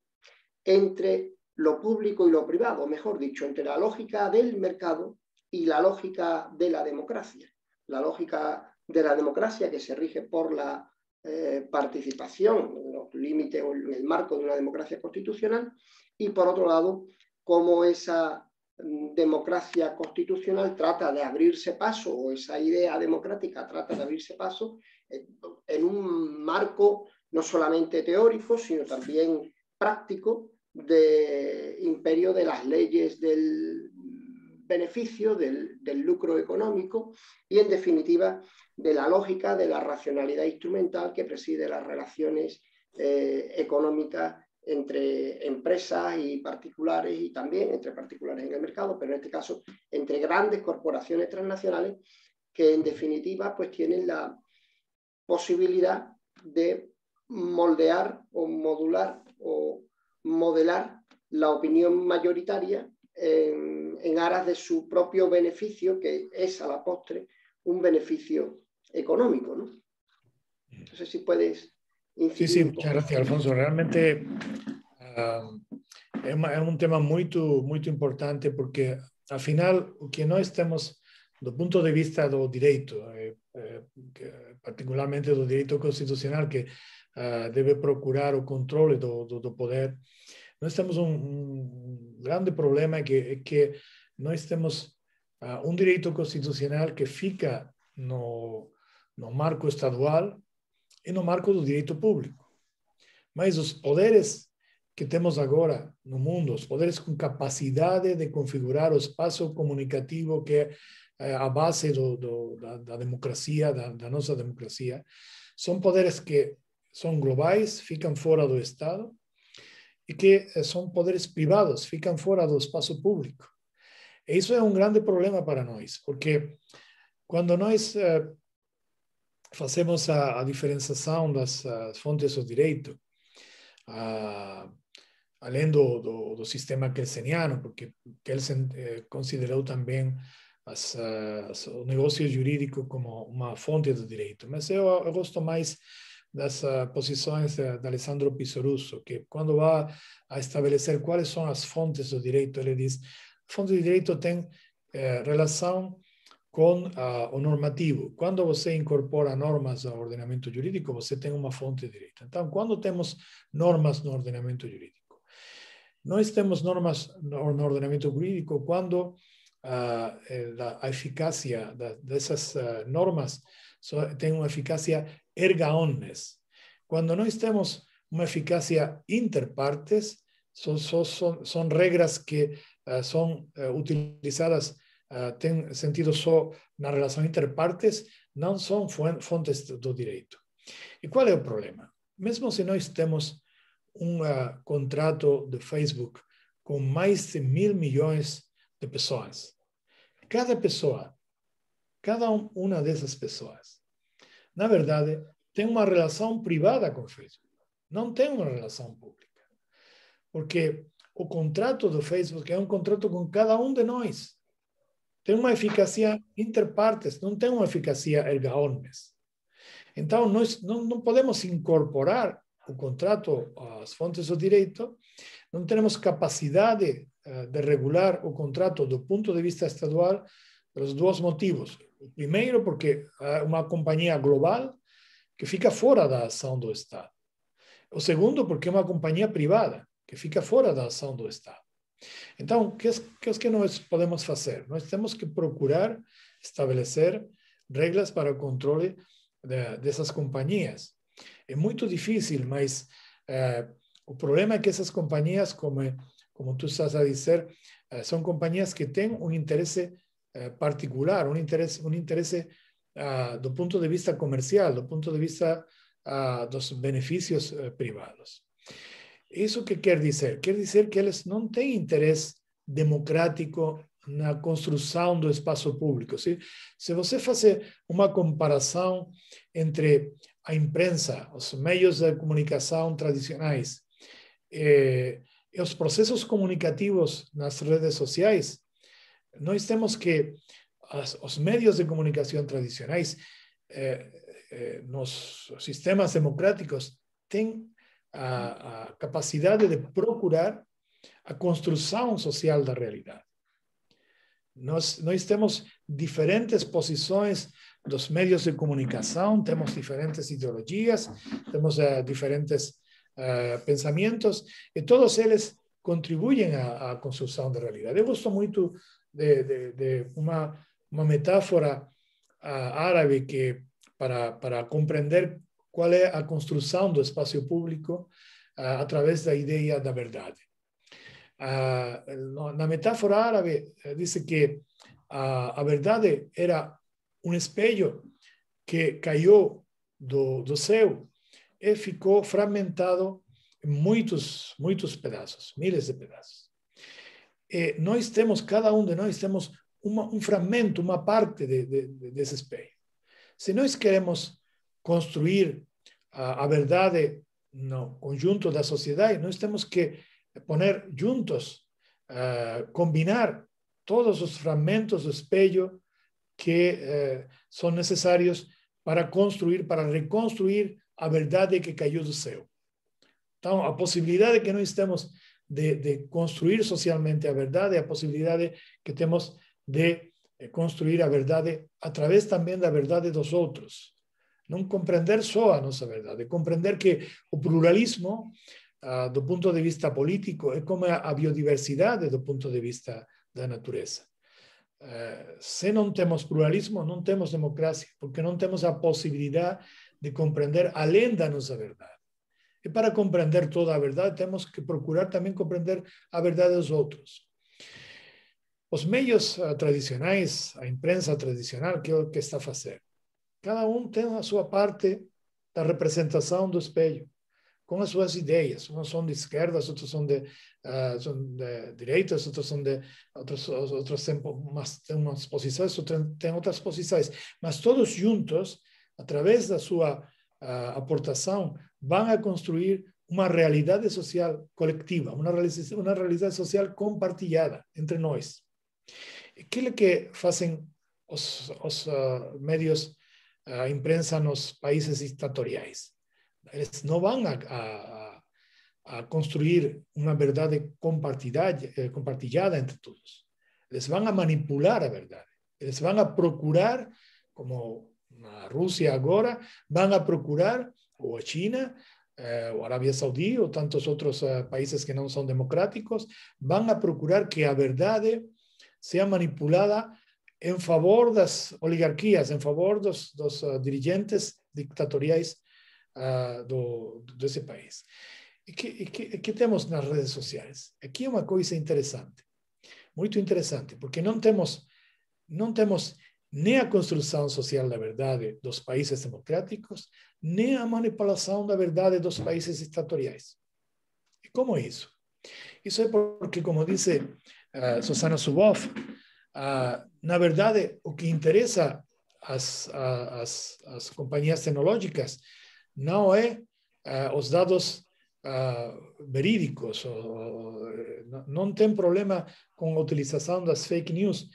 entre lo público y lo privado, o mejor dicho, entre la lógica del mercado y la lógica de la democracia. La lógica de la democracia que se rige por la participación, los límites o el marco de una democracia constitucional, y por otro lado, cómo esa democracia constitucional trata de abrirse paso, o esa idea democrática trata de abrirse paso en un marco no solamente teórico, sino también práctico de imperio de las leyes del beneficio, del lucro económico y, en definitiva, de la lógica de la racionalidad instrumental que preside las relaciones económicas entre empresas y particulares, y también entre particulares en el mercado, pero en este caso entre grandes corporaciones transnacionales que en definitiva pues tienen la posibilidad de moldear o modular o modelar la opinión mayoritaria en aras de su propio beneficio, que es a la postre un beneficio económico, ¿no? No sé si puedes incidir. Sí, muchas gracias, Alfonso. Realmente é um tema muito importante, porque, afinal, o que nós temos do ponto de vista do direito, particularmente do direito constitucional, que deve procurar o controle do poder, nós temos grande problema, que nós temos direito constitucional que fica no marco estadual e no marco do direito público. Mas os poderes que temos agora no mundo, os poderes com capacidade de configurar o espaço comunicativo, que é a base da democracia, da nossa democracia, são poderes que são globais, ficam fora do Estado, e que são poderes privados, ficam fora do espaço público. E isso é um grande problema para nós, porque quando nós fazemos a diferenciação das fontes do direito, além do sistema kelseniano, porque Kelsen considerou também o negócio jurídico como uma fonte do direito. Mas eu gosto mais das posições de Alessandro Pisorusso, que quando vai a estabelecer quais são as fontes do direito, ele diz: a fonte do direito tem relação com o normativo. Quando você incorpora normas ao ordenamento jurídico, você tem uma fonte de direito. Então, quando temos normas no ordenamento jurídico, nós temos normas no ordenamento jurídico quando a eficácia dessas normas tem uma eficácia erga omnes. Quando nós temos uma eficácia inter partes, são regras que são utilizadas, tem sentido só na relação interpartes, não são fontes do direito. E qual é o problema? Mesmo se nós temos contrato de Facebook com mais de 1.000 milhões de pessoas, cada pessoa, cada uma dessas pessoas, na verdade, tem uma relação privada com o Facebook, não tem uma relação pública. Porque o contrato do Facebook é um contrato com cada um de nós. Tem uma eficácia interpartes, não tem uma eficácia erga omnes. Então, nós não podemos incorporar o contrato às fontes do direito, não temos capacidade de regular o contrato do ponto de vista estadual pelos dois motivos. O primeiro, porque é uma companhia global que fica fora da ação do Estado. O segundo, porque é uma companhia privada, que fica fora da ação do Estado. Então, o que é que nós podemos fazer? Nós temos que procurar estabelecer regras para o controle dessas companhias. É muito difícil, mas o problema é que essas companhias, como tu estás a dizer, são companhias que têm um interesse particular, um interesse do ponto de vista comercial, do ponto de vista dos benefícios privados. Isso que quer dizer? Quer dizer que eles não têm interesse democrático na construção do espaço público. Se você fazer uma comparação entre a imprensa, os meios de comunicação tradicionais e os processos comunicativos nas redes sociais, nós temos que os meios de comunicação tradicionais, nos sistemas democráticos, têm a capacidade de procurar a construção social da realidade. Nós temos diferentes posições dos meios de comunicação, temos diferentes ideologias, temos diferentes pensamentos, e todos eles contribuem à construção da realidade. Eu gosto muito de uma metáfora árabe que para compreender qual é a construção do espaço público através da ideia da verdade. Na metáfora árabe, diz que a verdade era um espelho que caiu do céu e ficou fragmentado em muitos pedaços, miles de pedaços. E nós temos, cada um de nós temos um fragmento, uma parte desse espelho. Se nós queremos construir a verdade no conjunto da sociedade, nós temos que poner juntos, combinar todos os fragmentos do espelho que são necessários para construir, para reconstruir a verdade que caiu do céu. Então, a possibilidade que nós temos de construir socialmente a verdade é a possibilidade que temos de construir a verdade através também da verdade dos outros. Não compreender só a nossa verdade, compreender que o pluralismo, do ponto de vista político, é como a biodiversidade do ponto de vista da natureza. Se não temos pluralismo, não temos democracia, porque não temos a possibilidade de compreender além da nossa verdade. E para compreender toda a verdade, temos que procurar também compreender a verdade dos outros. Os meios tradicionais, a imprensa tradicional, que é o que está a fazer? Cada um tem a sua parte da representação do espelho, com as suas ideias. Uns são de esquerdas, outros são de direitas, outros são outros têm umas posições, outros têm outras posições. Mas todos juntos, através da sua aportação, vão a construir uma realidade social coletiva, uma realidade social compartilhada entre nós. Aquilo que fazem os medios, a imprensa nos países ditatoriais. Eles não vão a construir uma verdade compartilhada entre todos. Eles vão a manipular a verdade. Eles vão a procurar, como na Rússia agora, vão a procurar, ou a China, ou a Arábia Saudita, ou tantos outros países que não são democráticos, vão a procurar que a verdade seja manipulada em favor das oligarquias, em favor dos dirigentes ditatoriais desse país. E que temos nas redes sociais? Aqui é uma coisa interessante, muito interessante, porque não temos nem a construção social da verdade dos países democráticos, nem a manipulação da verdade dos países ditatoriais. E como é isso? Isso é porque, como disse Susana Zuboff, na verdade, o que interessa às companhias tecnológicas não é os dados verídicos. Não tem problema com a utilização das fake news,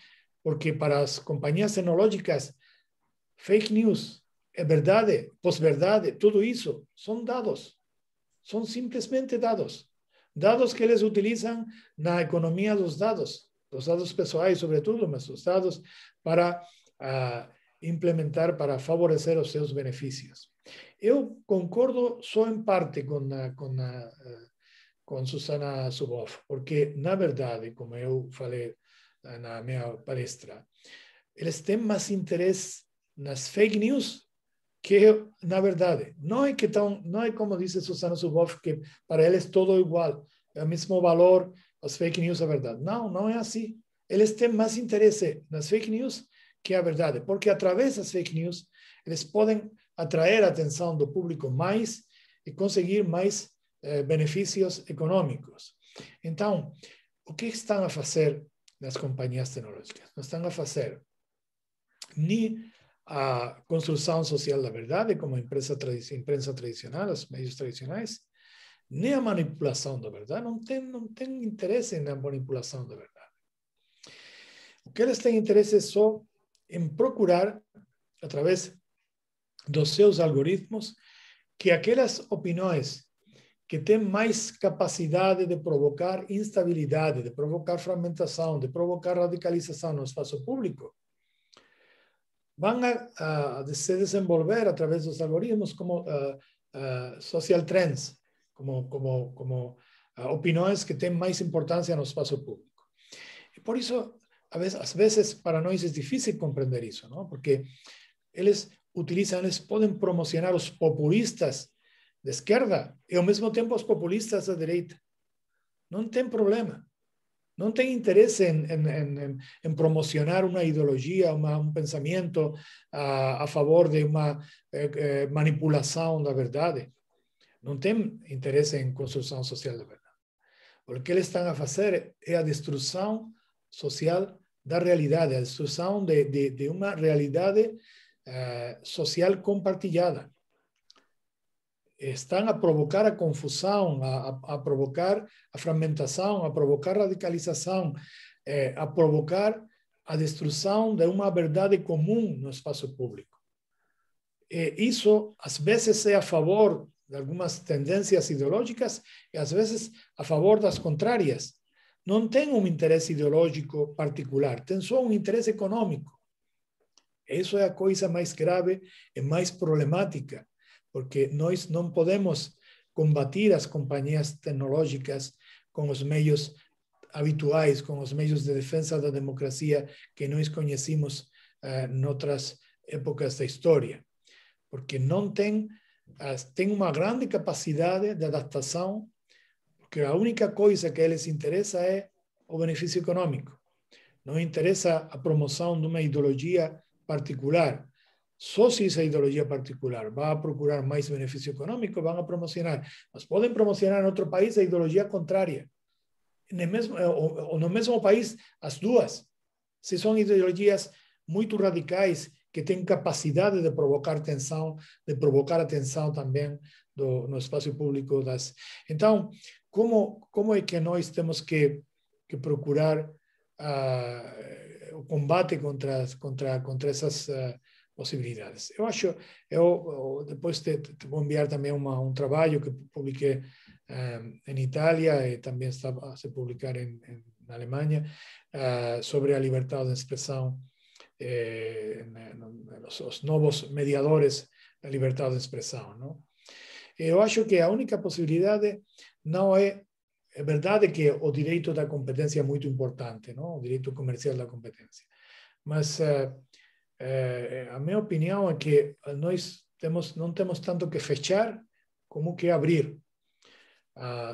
porque para as companhias tecnológicas, fake news é verdade, pós-verdade, tudo isso são dados. São simplesmente dados. Dados que eles utilizam na economia dos dados pessoais, sobretudo, mas os dados para implementar para favorecer os seus benefícios. Eu concordo só em parte com Susana Zuboff, porque, na verdade, como eu falei na minha palestra, eles têm mais interesse nas fake news que na verdade. Não é como disse Susana Zuboff, que para eles todo é igual, é o mesmo valor, as fake news é verdade. Não é assim. Eles têm mais interesse nas fake news que a verdade, porque através das fake news eles podem atrair a atenção do público mais e conseguir mais benefícios econômicos. Então, o que estão a fazer nas companhias tecnológicas? Não estão a fazer nem a construção social da verdade, como a imprensa tradicional, os meios tradicionais, nem a manipulação da verdade. Não tem interesse na manipulação da verdade. O que eles têm interesse é só em procurar, através dos seus algoritmos, que aquelas opiniões que têm mais capacidade de provocar instabilidade, de provocar fragmentação, de provocar radicalização no espaço público, vão a se desenvolver através dos algoritmos como social trends, como opiniões que têm mais importância no espaço público. E por isso, às vezes, para nós é difícil compreender isso, não? Porque eles podem promocionar os populistas de esquerda e, ao mesmo tempo, os populistas da direita. Não tem problema. Não tem interesse em promocionar uma ideologia, um pensamento a favor de uma manipulação da verdade. Não tem interesse em construção social da verdade. O que eles estão a fazer é a destruição social da realidade, a destruição de uma realidade social compartilhada. Estão a provocar a confusão, a provocar a fragmentação, a provocar a radicalização, a provocar a destruição de uma verdade comum no espaço público. Isso, às vezes, é a favor de algumas tendências ideológicas e, às vezes, a favor das contrárias. Não tem um interesse ideológico particular, tem só um interesse econômico. Isso é a coisa mais grave e mais problemática, porque nós não podemos combater as companhias tecnológicas com os meios habituais, com os meios de defesa da democracia que nós conhecemos em outras épocas da história, porque não tem uma grande capacidade de adaptação, porque a única coisa que a eles interessa é o benefício econômico. Não interessa a promoção de uma ideologia particular. Só se essa ideologia particular vai procurar mais benefício econômico, vão a promocionar. Mas podem promocionar em outro país a ideologia contrária. No mesmo país, as duas. Se são ideologias muito radicais, que têm capacidade de provocar tensão, de provocar atenção também no espaço público. Então, como é que nós temos que procurar o combate contra essas possibilidades? Eu depois te vou enviar também um trabalho que publiquei em Itália e também está a se publicar na Alemanha sobre a liberdade de expressão, os novos mediadores da liberdade de expressão, não? Eu acho que a única possibilidade não é verdade que o direito da competência é muito importante, não? O direito comercial da competência, mas a minha opinião é que nós não temos tanto que fechar como que abrir.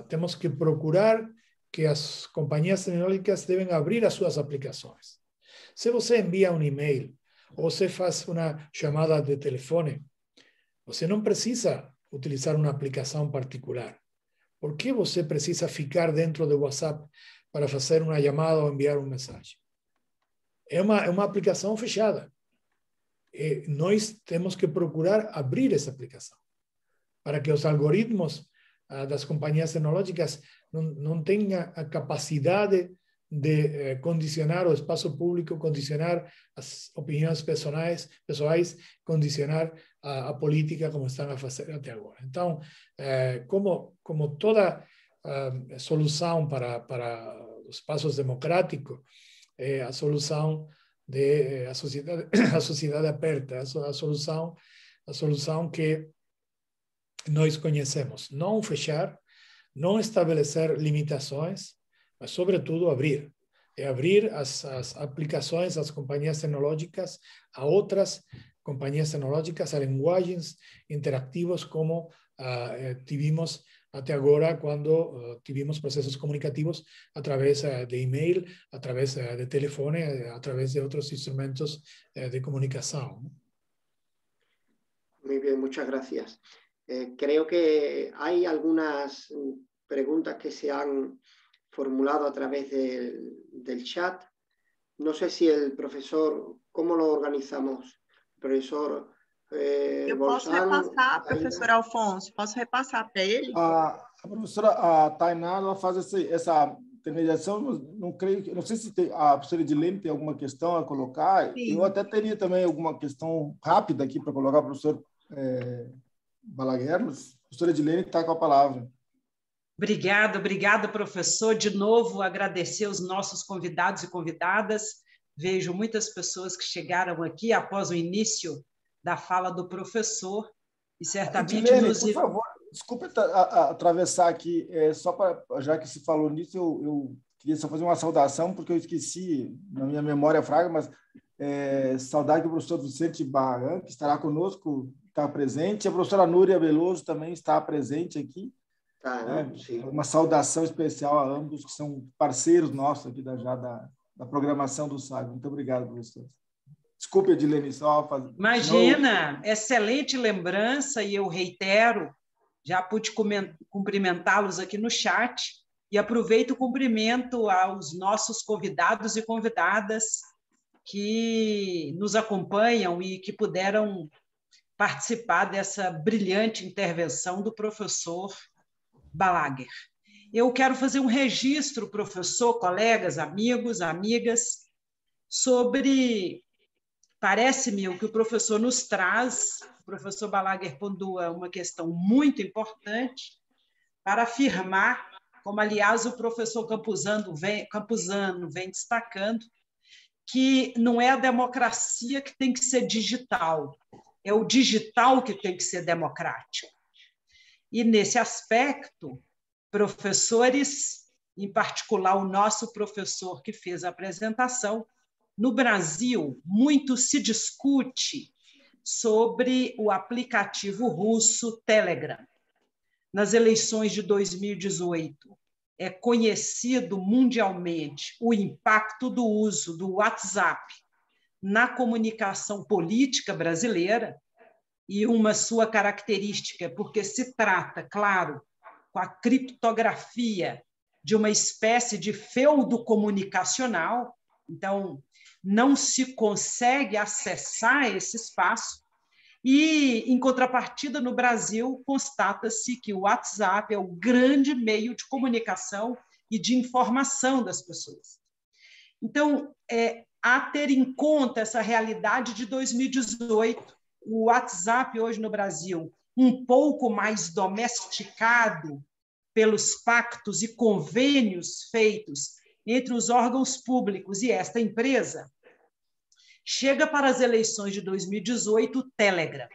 Temos que procurar que as companhias tecnológicas devem abrir as suas aplicações. Se você envia um e-mail ou você faz uma chamada de telefone, você não precisa utilizar uma aplicação particular. Por que você precisa ficar dentro do WhatsApp para fazer uma chamada ou enviar uma mensagem? É uma aplicação fechada. E nós temos que procurar abrir essa aplicação para que os algoritmos das companhias tecnológicas não tenham a capacidade de condicionar o espaço público, condicionar as opiniões pessoais, condicionar a política como estão a fazer até agora. Então, como toda solução para os espaços democráticos, a solução de a sociedade aberta, a solução que nós conhecemos. Não fechar, não estabelecer limitações, mas, sobretudo, abrir. É abrir as aplicações, as companhias tecnológicas a outras companhias tecnológicas, a linguagens interativas como tivemos até agora, quando tivemos processos comunicativos a través de e-mail, a través de telefone, a través de outros instrumentos de comunicação. Muy bien, muchas gracias. Creo que hay algunas preguntas que se han formulado a través del chat. No sé si el profesor, ¿cómo lo organizamos? Profesor eu posso repassar, professor Alfonso, posso repassar para ele? A professora Tainá, ela faz essa intermediação, não sei se a professora Edilene tem alguma questão a colocar. Sim. Eu até teria também alguma questão rápida aqui para colocar para o professor Balaguer, mas a professora Edilene está com a palavra. Obrigado, professor. De novo, agradecer os nossos convidados e convidadas. Vejo muitas pessoas que chegaram aqui após o início da fala do professor e certamente Edilene, por favor, desculpe atravessar aqui, só para, já que se falou nisso, eu queria só fazer uma saudação, porque eu esqueci, na minha memória fraca, mas saudade do professor Vicente Barran, que estará conosco, está presente, a professora Núria Veloso também está presente aqui. Uma saudação especial a ambos, que são parceiros nossos aqui da programação do SAG. Muito obrigado, professor. Desculpe, Edilene, só fazer... Imagina, excelente lembrança, e eu reitero, já pude cumprimentá-los aqui no chat, e aproveito o cumprimento aos nossos convidados e convidadas que nos acompanham e que puderam participar dessa brilhante intervenção do professor Balaguer. Eu quero fazer um registro, professor, colegas, amigos, amigas, sobre... Parece-me o que o professor nos traz, o professor Balaguer pontua uma questão muito importante para afirmar, como, aliás, o professor Campuzano vem destacando, que não é a democracia que tem que ser digital, é o digital que tem que ser democrático. E, nesse aspecto, professores, em particular o nosso professor que fez a apresentação, no Brasil, muito se discute sobre o aplicativo russo Telegram. Nas eleições de 2018, é conhecido mundialmente o impacto do uso do WhatsApp na comunicação política brasileira, e uma sua característica é porque se trata, claro, com a criptografia de uma espécie de feudo comunicacional, então não se consegue acessar esse espaço, e, em contrapartida, no Brasil, constata-se que o WhatsApp é o grande meio de comunicação e de informação das pessoas. Então, a ter em conta essa realidade de 2018, o WhatsApp hoje no Brasil, um pouco mais domesticado pelos pactos e convênios feitos entre os órgãos públicos e esta empresa, chega para as eleições de 2018 o Telegram.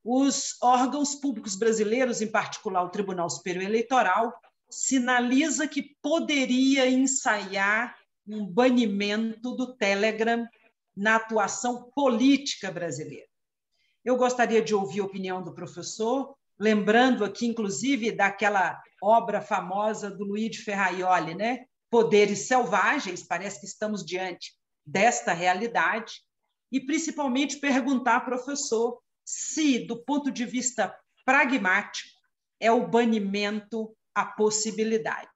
Os órgãos públicos brasileiros, em particular o Tribunal Superior Eleitoral, sinaliza que poderia ensaiar um banimento do Telegram na atuação política brasileira. Eu gostaria de ouvir a opinião do professor, lembrando aqui, inclusive, daquela obra famosa do Luigi Ferraioli, né? Poderes Selvagens, parece que estamos diante desta realidade, e principalmente perguntar ao professor se, do ponto de vista pragmático, é o banimento a possibilidade.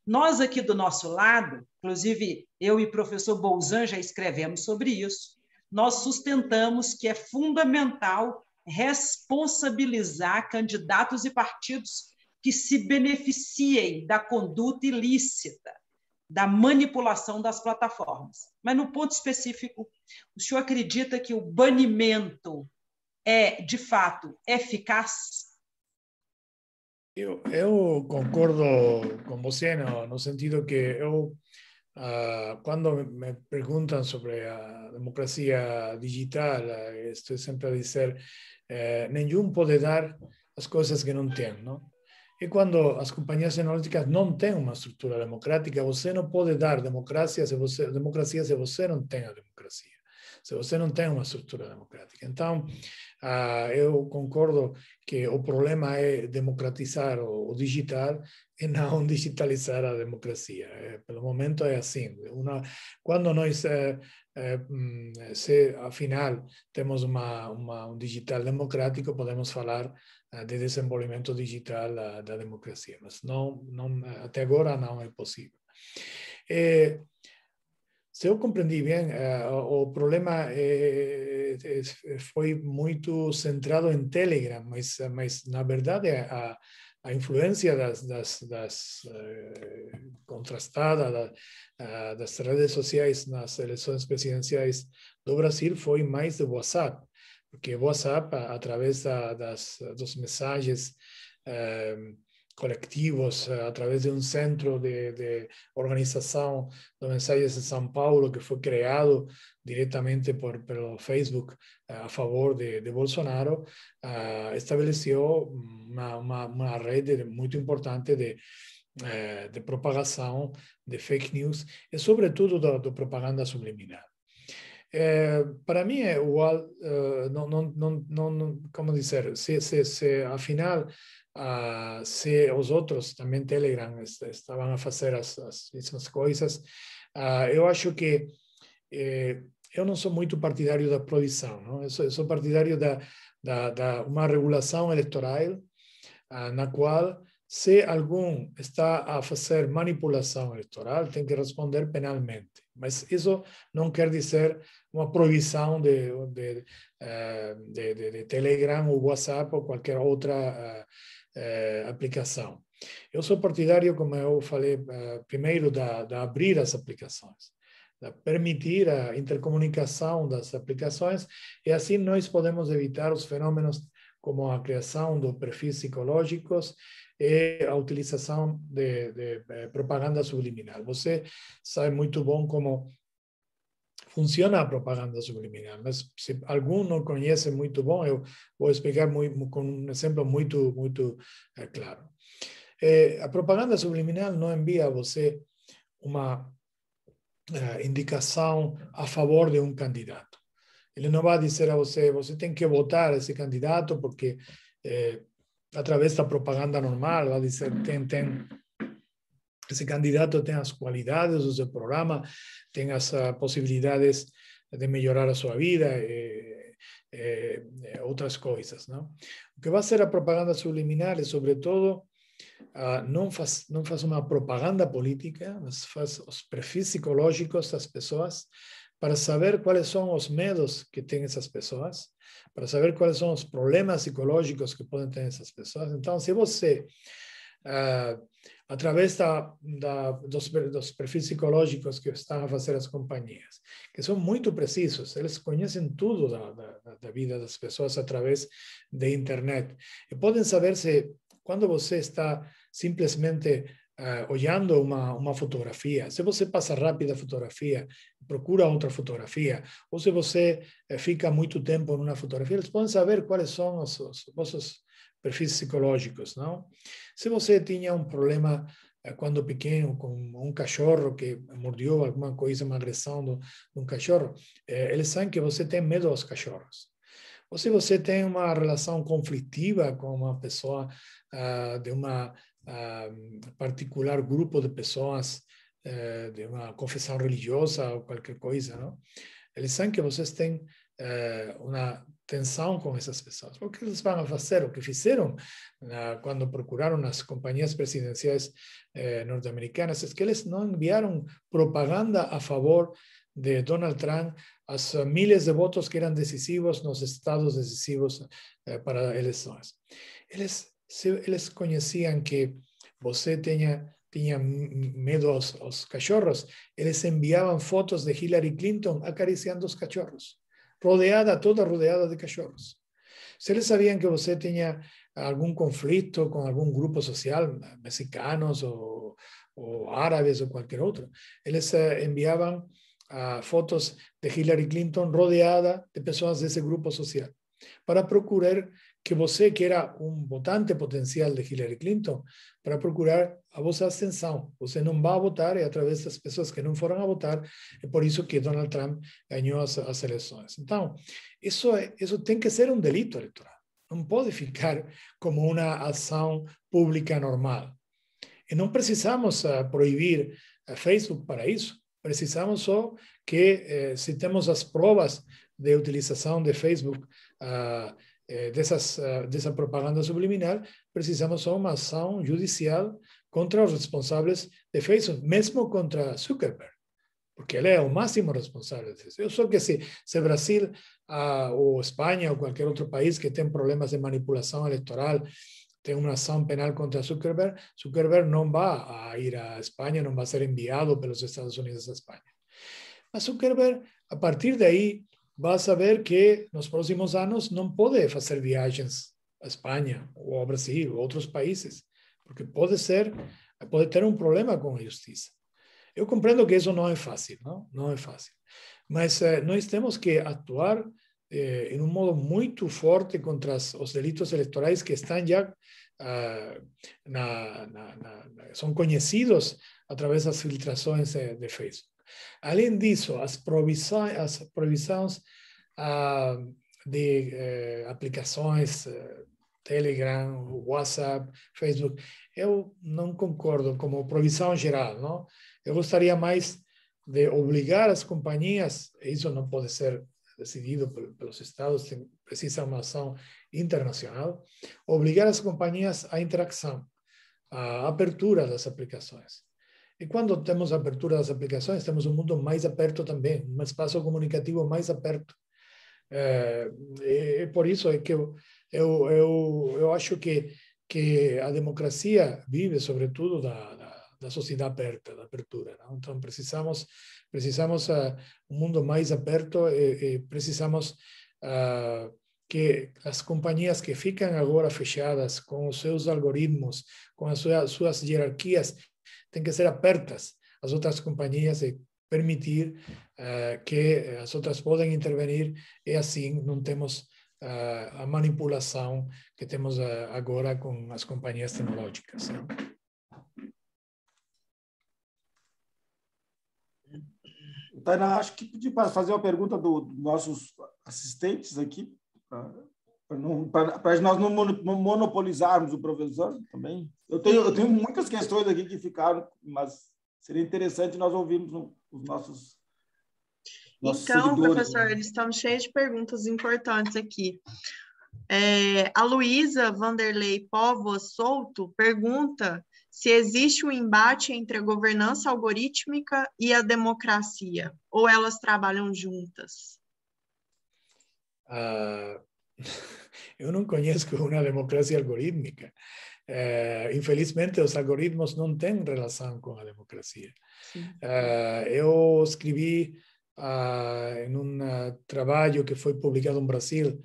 Nós aqui do nosso lado, inclusive eu e o professor Bolzan já escrevemos sobre isso, nós sustentamos que é fundamental responsabilizar candidatos e partidos que se beneficiem da conduta ilícita, da manipulação das plataformas. Mas, no ponto específico, o senhor acredita que o banimento é, de fato, eficaz? Eu concordo com você no sentido que eu Quando me perguntam sobre a democracia digital, estou sempre a dizer nenhum pode dar as coisas que não tem, não? E quando as companhias tecnológicas não têm uma estrutura democrática, você não pode dar democracia se você não tem a democracia, se você não tem uma estrutura democrática. Então, eu concordo que o problema é democratizar o digital e não digitalizar a democracia. Pelo momento é assim. Quando nós, se afinal temos um digital democrático, podemos falar de desenvolvimento digital da democracia, mas até agora não é possível. Se eu compreendi bem, o problema foi muito centrado em Telegram, mas na verdade a influência contrastada das redes sociais nas eleições presidenciais do Brasil foi mais do WhatsApp, porque o WhatsApp, através dos mensagens coletivos, através de um centro de organização de mensagens de São Paulo, que foi criado diretamente pelo Facebook a favor de Bolsonaro, estabeleceu uma rede muito importante de propagação de fake news e, sobretudo, da propaganda subliminar. Para mim é igual, como dizer, se afinal se os outros também Telegram estavam a fazer as mesmas coisas, eu acho que eu não sou muito partidário da proibição, não? Eu sou partidário da uma regulação eleitoral na qual, se algum está a fazer manipulação eleitoral, tem que responder penalmente. Mas isso não quer dizer uma proibição de Telegram ou WhatsApp ou qualquer outra aplicação. Eu sou partidário, como eu falei primeiro, de abrir as aplicações, de permitir a intercomunicação das aplicações, e assim nós podemos evitar os fenômenos como a criação de perfis psicológicos e a utilização de propaganda subliminar. Você sabe muito bom como funciona a propaganda subliminar, mas se algum não conhece muito bom, eu vou explicar com um exemplo muito claro. A propaganda subliminar não envia a você uma indicação a favor de um candidato. Ele não vai dizer a você tem que votar esse candidato porque através da propaganda normal vai dizer esse candidato tem as qualidades do seu programa, tem as possibilidades de melhorar a sua vida, outras coisas, não? O que vai ser a propaganda subliminar é, sobretudo, não faz uma propaganda política, mas faz os perfis psicológicos das pessoas para saber quais são os medos que têm essas pessoas, para saber quais são os problemas psicológicos que podem ter essas pessoas. Então, se você através dos perfis psicológicos que estão a fazer as companhias, que são muito precisos, eles conhecem tudo da vida das pessoas através da internet. E podem saber se, quando você está simplesmente olhando uma fotografia, se você passa rápido a fotografia, procura outra fotografia, ou se você fica muito tempo numa fotografia, eles podem saber quais são os vossos perfis psicológicos, não? Se você tinha um problema quando pequeno com um cachorro que mordeu alguma coisa, uma agressão de um cachorro, eles sabem que você tem medo aos cachorros. Ou se você tem uma relação conflitiva com uma pessoa de uma particular grupo de pessoas de uma confissão religiosa ou qualquer coisa, não? Eles sabem que vocês têm uma tensão com essas pessoas. O que eles vão fazer? O que fizeram quando procuraram as companhias presidenciais norte-americanas é que eles não enviaram propaganda a favor de Donald Trump, as milhares de votos que eram decisivos nos estados decisivos para eleições. Eles conheciam que você tinha medo aos cachorros, eles enviavam fotos de Hillary Clinton acariciando os cachorros, toda rodeada de cachorros. Se eles sabiam que você tinha algum conflito com algum grupo social, mexicanos ou o árabes o cualquier otro. Ellos enviaban fotos de Hillary Clinton rodeada de personas de ese grupo social para procurar que você, que era um votante potencial de Hillary Clinton, para procurar a vossa abstenção. Você não vai votar, é através das pessoas que não foram a votar, é por isso que Donald Trump ganhou as eleições. Então, isso tem que ser um delito eleitoral. Não pode ficar como uma ação pública normal. E não precisamos proibir a Facebook para isso. Precisamos só que, se temos as provas de utilização de Facebook, dessa propaganda subliminar, precisamos só uma ação judicial contra os responsáveis de Facebook, mesmo contra Zuckerberg, porque ele é o máximo responsável disso. Eu só que se Brasil ou Espanha ou qualquer outro país que tem problemas de manipulação eleitoral tem uma ação penal contra Zuckerberg, Zuckerberg não vai ir à Espanha, não vai ser enviado pelos Estados Unidos à Espanha. Mas Zuckerberg, a partir daí, vai saber que nos próximos anos não pode fazer viagens à Espanha ou ao Brasil ou outros países, porque pode ter um problema com a justiça. Eu compreendo que isso não é fácil, não é fácil. Mas nós temos que atuar em um modo muito forte contra os delitos eleitorais que estão já são conhecidos através das filtrações de Facebook. Além disso, as proibições de aplicações Telegram, WhatsApp, Facebook, eu não concordo como proibição geral, não? Eu gostaria mais de obrigar as companhias, isso não pode ser decidido pelos estados, precisa uma ação internacional, obrigar as companhias à interação, à abertura das aplicações. E quando temos abertura das aplicações, temos um mundo mais aberto também, um espaço comunicativo mais aberto. E por isso é que eu acho que a democracia vive, sobretudo, da sociedade aberta, da abertura. Não? Então, precisamos um mundo mais aberto e precisamos que as companhias que ficam agora fechadas com os seus algoritmos, com as suas hierarquias, têm que ser abertas às outras companhias e permitir que as outras podem intervenir e assim não temos a manipulação que temos agora com as companhias tecnológicas. Né? Tainá, acho que podia fazer uma pergunta dos nossos assistentes aqui, para nós não monopolizarmos o professor também. Eu tenho muitas questões aqui que ficaram, mas seria interessante nós ouvirmos os nossos então, seguidores. Professor, eles estão cheios de perguntas importantes aqui. A Luísa Vanderlei Povos Souto pergunta se existe um embate entre a governança algorítmica e a democracia, ou elas trabalham juntas? Eu não conheço uma democracia algorítmica. Infelizmente, os algoritmos não têm relação com a democracia. Eu escrevi em um trabalho que foi publicado no Brasil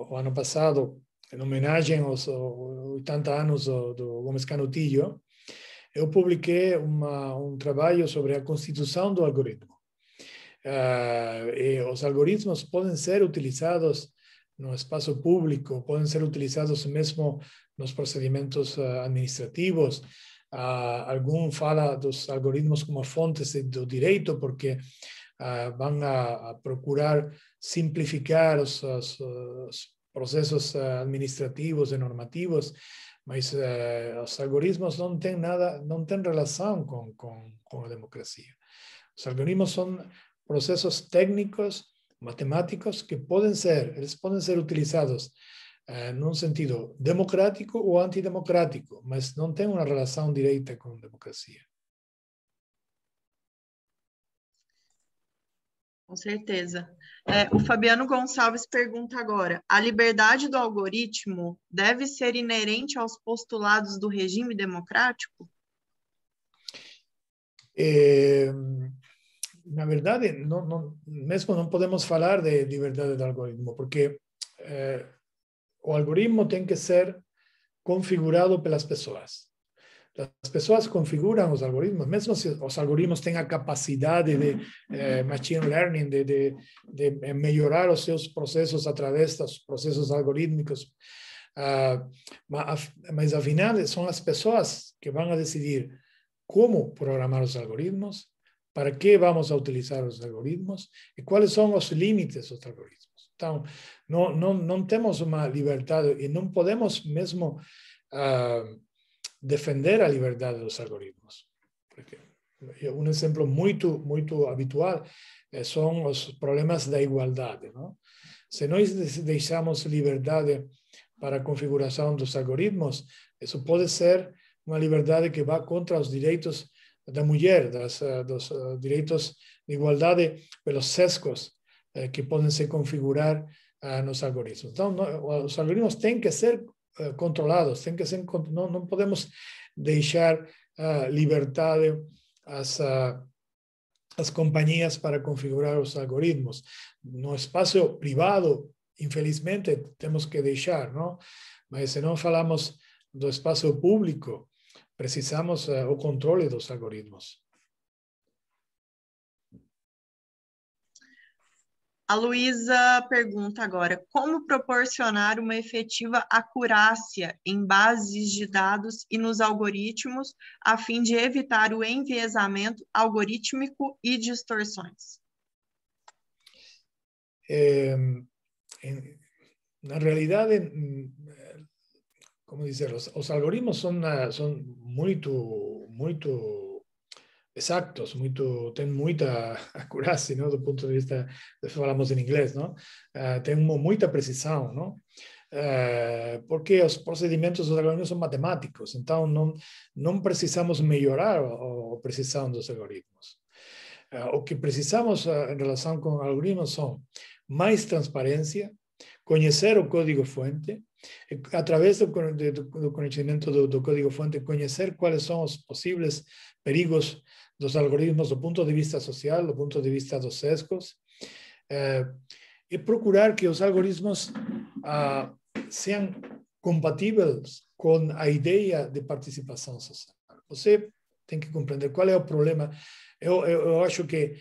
o ano passado, em homenagem aos 80 anos do Gomes Canutillo, eu publiquei um trabalho sobre a constituição do algoritmo. E os algoritmos podem ser utilizados no espaço público, podem ser utilizados mesmo nos procedimentos administrativos. Algum fala dos algoritmos como fontes do direito, porque vão a procurar simplificar os processos administrativos e normativos, mas os algoritmos não têm relação com a democracia. Os algoritmos são processos técnicos, matemáticos, que podem ser utilizados num sentido democrático ou antidemocrático, mas não tem uma relação direta com a democracia. Com certeza. O Fabiano Gonçalves pergunta agora: a liberdade do algoritmo deve ser inerente aos postulados do regime democrático? Na verdade, mesmo não podemos falar de liberdade do algoritmo, porque o algoritmo tem que ser configurado pelas pessoas. as pessoas configuram os algoritmos, mesmo se os algoritmos têm a capacidade de machine learning, de melhorar os seus processos através dos processos algorítmicos, mas afinal são as pessoas que vão a decidir como programar os algoritmos, para que vamos a utilizar os algoritmos e quais são os limites dos algoritmos. Então, não temos uma liberdade e não podemos mesmo defender a liberdade dos algoritmos. Porque um exemplo muito habitual são os problemas da igualdade, não? Se nós deixamos liberdade para a configuração dos algoritmos, isso pode ser uma liberdade que vá contra os direitos da mulher, dos direitos de igualdade pelos sesgos que podem se configurar nos algoritmos. Então, os algoritmos têm que ser controlados, não podemos deixar liberdade às companhias para configurar os algoritmos. No espaço privado, infelizmente, temos que deixar, não? Mas se não falamos do espaço público, precisamos o controle dos algoritmos. A Luísa pergunta agora, como proporcionar uma efetiva acurácia em bases de dados e nos algoritmos, a fim de evitar o enviesamento algorítmico e distorções? Na realidade, como dizer, os algoritmos são muito exactos, tem muita acurácia, não? Do ponto de vista, falamos em inglês, não? Tem muita precisão, não? Porque os procedimentos dos algoritmos são matemáticos, então não precisamos melhorar a precisão dos algoritmos. O que precisamos em relação com algoritmos são mais transparência, conhecer o código-fonte, através do conhecimento do código-fonte, conhecer quais são os possíveis perigos dos algoritmos do ponto de vista social, do ponto de vista dos sesgos, e procurar que os algoritmos sejam compatíveis com a ideia de participação social. Você tem que compreender qual é o problema. Eu acho que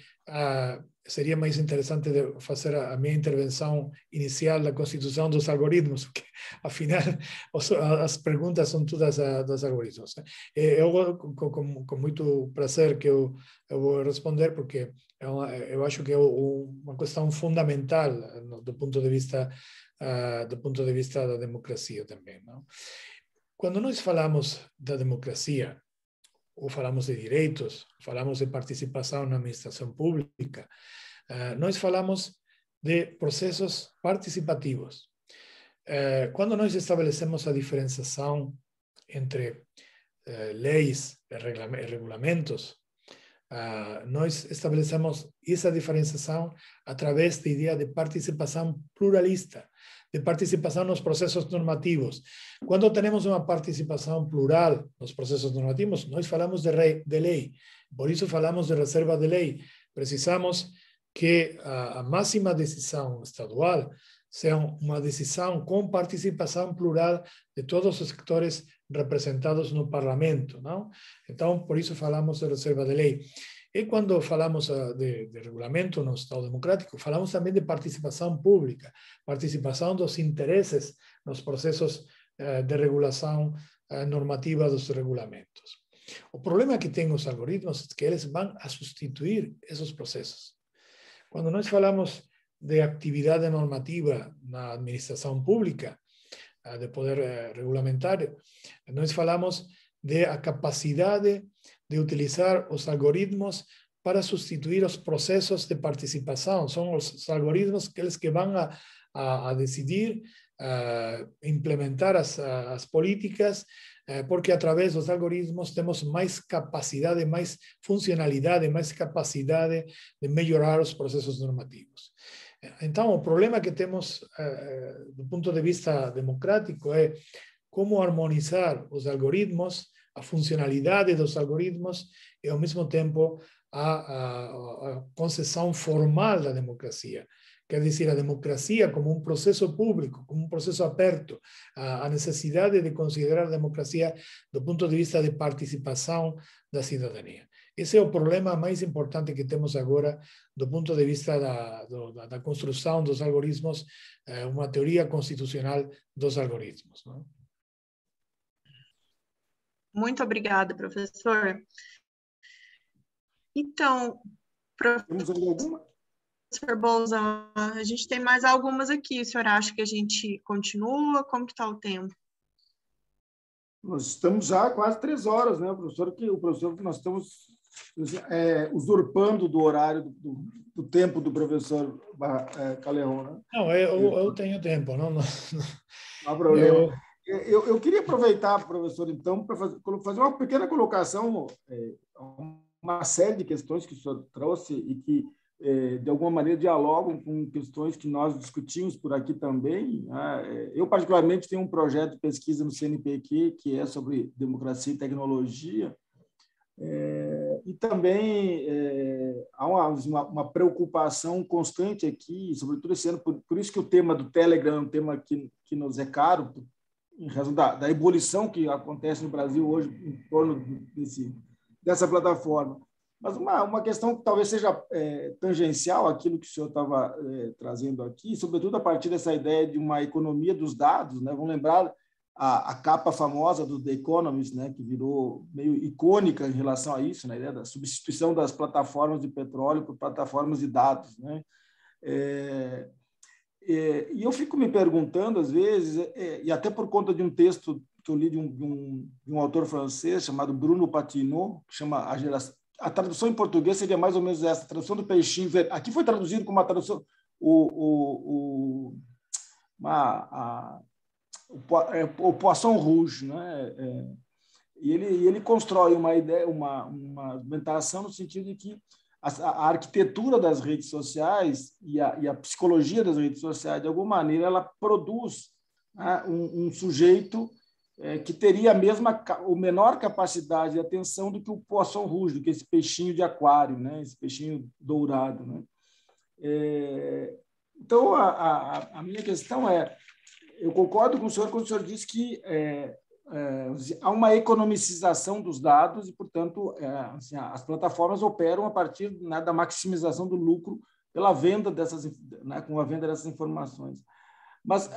seria mais interessante de fazer a minha intervenção inicial da constituição dos algoritmos, porque, afinal, as perguntas são todas dos algoritmos. Eu, com muito prazer, que eu vou responder, porque eu acho que é uma questão fundamental do ponto de vista da democracia também, não? Quando nós falamos da democracia, ou falamos de direitos, falamos de participação na administração pública, nós falamos de processos participativos. Quando nós estabelecemos a diferenciação entre leis e regulamentos, nós estabelecemos essa diferenciação através da ideia de participação pluralista, de participação nos processos normativos. Quando temos uma participação plural nos processos normativos, nós falamos de lei. Por isso falamos de reserva de lei. Precisamos que a máxima decisão estadual seja uma decisão com participação plural de todos os sectores representados no parlamento, não? Então, por isso falamos de reserva de lei. E quando falamos de regulamento no Estado democrático, falamos também de participação pública, participação dos interesses nos processos de regulação normativa dos regulamentos. O problema que tem os algoritmos é que eles vão a substituir esses processos. Quando nós falamos de atividade normativa na administração pública, de poder regulamentar, nós falamos da capacidade de utilizar os algoritmos para substituir os processos de participação. São os algoritmos aqueles que vão a decidir, implementar as políticas, porque através dos algoritmos temos mais capacidade, mais funcionalidade, mais capacidade de melhorar os processos normativos. Então, o problema que temos do ponto de vista democrático é como harmonizar os algoritmos, a funcionalidade dos algoritmos e, ao mesmo tempo, a concessão formal da democracia, quer dizer, a democracia como um processo público, como um processo aberto, a necessidade de considerar a democracia do ponto de vista de participação da cidadania. Esse é o problema mais importante que temos agora do ponto de vista da construção dos algoritmos, uma teoria constitucional dos algoritmos. Não? Muito obrigada, professor. Então, Temos alguma? Professor Bolzan, a gente tem mais algumas aqui. O senhor acha que a gente continua? Como que está o tempo? Nós estamos já quase 3 horas, né, professor? O professor que nós estamos usurpando do horário do tempo do professor Callejon, né? Não, eu tenho tempo, não há problema. Eu queria aproveitar, professor, então, para fazer uma pequena colocação, uma série de questões que o senhor trouxe e que, de alguma maneira, dialogam com questões que nós discutimos por aqui também. Né? Eu, particularmente, tenho um projeto de pesquisa no CNPq que é sobre democracia e tecnologia, e também há uma preocupação constante aqui, sobretudo esse ano, por isso que o tema do Telegram é um tema que nos é caro, em razão da ebulição que acontece no Brasil hoje em torno dessa plataforma. Mas uma questão que talvez seja tangencial àquilo que o senhor estava trazendo aqui, sobretudo a partir dessa ideia de uma economia dos dados, né? Vamos lembrar a capa famosa do The Economist, né, que virou meio icônica em relação a isso, né, a ideia da substituição das plataformas de petróleo por plataformas de dados, né? E eu fico me perguntando, às vezes, e até por conta de um texto que eu li de um autor francês chamado Bruno Patineau, que chama a tradução em português seria mais ou menos essa, a tradução do peixinho. Aqui foi traduzido como uma tradução o Poisson Rouge, né? E ele constrói uma ideia, uma argumentação no sentido de que a arquitetura das redes sociais e a psicologia das redes sociais, de alguma maneira, ela produz, né, um sujeito que teria ou menor capacidade de atenção do que o Poisson Rouge, do que esse peixinho de aquário, né? Esse peixinho dourado, né? Então, a minha questão eu concordo com o senhor quando o senhor diz que há uma economicização dos dados e, portanto, assim, as plataformas operam a partir, né, da maximização do lucro pela venda com a venda dessas informações. Mas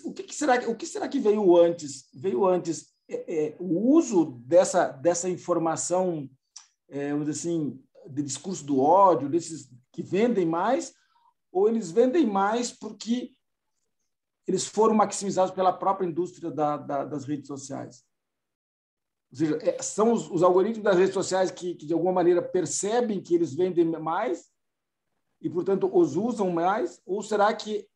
o que será que veio antes? Veio antes o uso dessa informação, vamos dizer assim, de discurso do ódio, desses que vendem mais, ou eles vendem mais porque eles foram maximizados pela própria indústria das redes sociais? Ou seja, são os algoritmos das redes sociais que, de alguma maneira, percebem que eles vendem mais e, portanto, os usam mais? Ou será que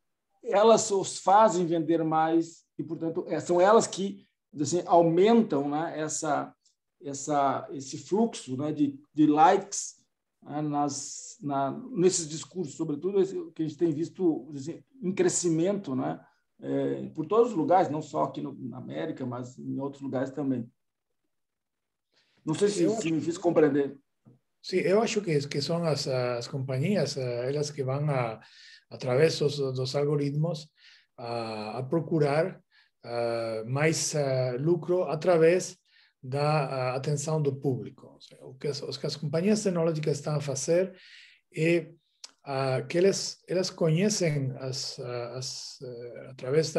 elas os fazem vender mais e, portanto, são elas que, assim, aumentam, né, esse fluxo, né, de likes, né, nesses discursos, sobretudo esse que a gente tem visto, assim, em crescimento, né, por todos os lugares, não só aqui na América, mas em outros lugares também. Não sei se me fiz compreender. Sim, eu acho que são as companhias, elas que vão através dos algoritmos a procurar mais lucro através da atenção do público. Ou seja, o que as companhias tecnológicas estão a fazer é que elas conhecem através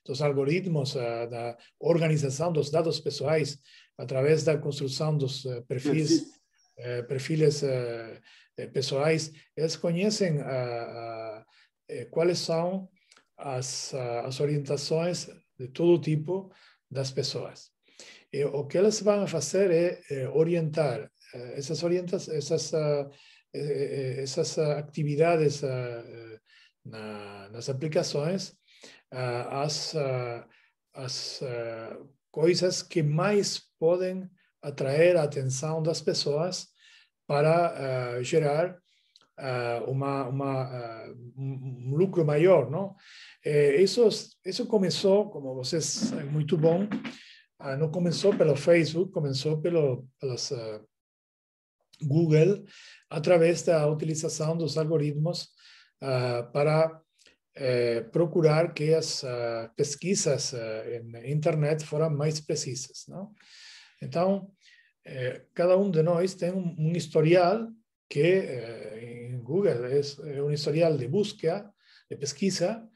dos algoritmos, da organização dos dados pessoais, através da construção dos perfis pessoais, elas conhecem quais são as orientações de todo tipo das pessoas. E o que elas vão fazer é orientar essas atividades nas aplicações, as coisas que mais podem atrair a atenção das pessoas para gerar um lucro maior, não? Isso começou, como vocês sabem muito bom, não começou pelo Facebook, começou pelas Google, através da utilização dos algoritmos para procurar que as pesquisas em internet foram mais precisas, não? Então, cada um de nós tem um historial que em Google é um historial de busca, de pesquisa,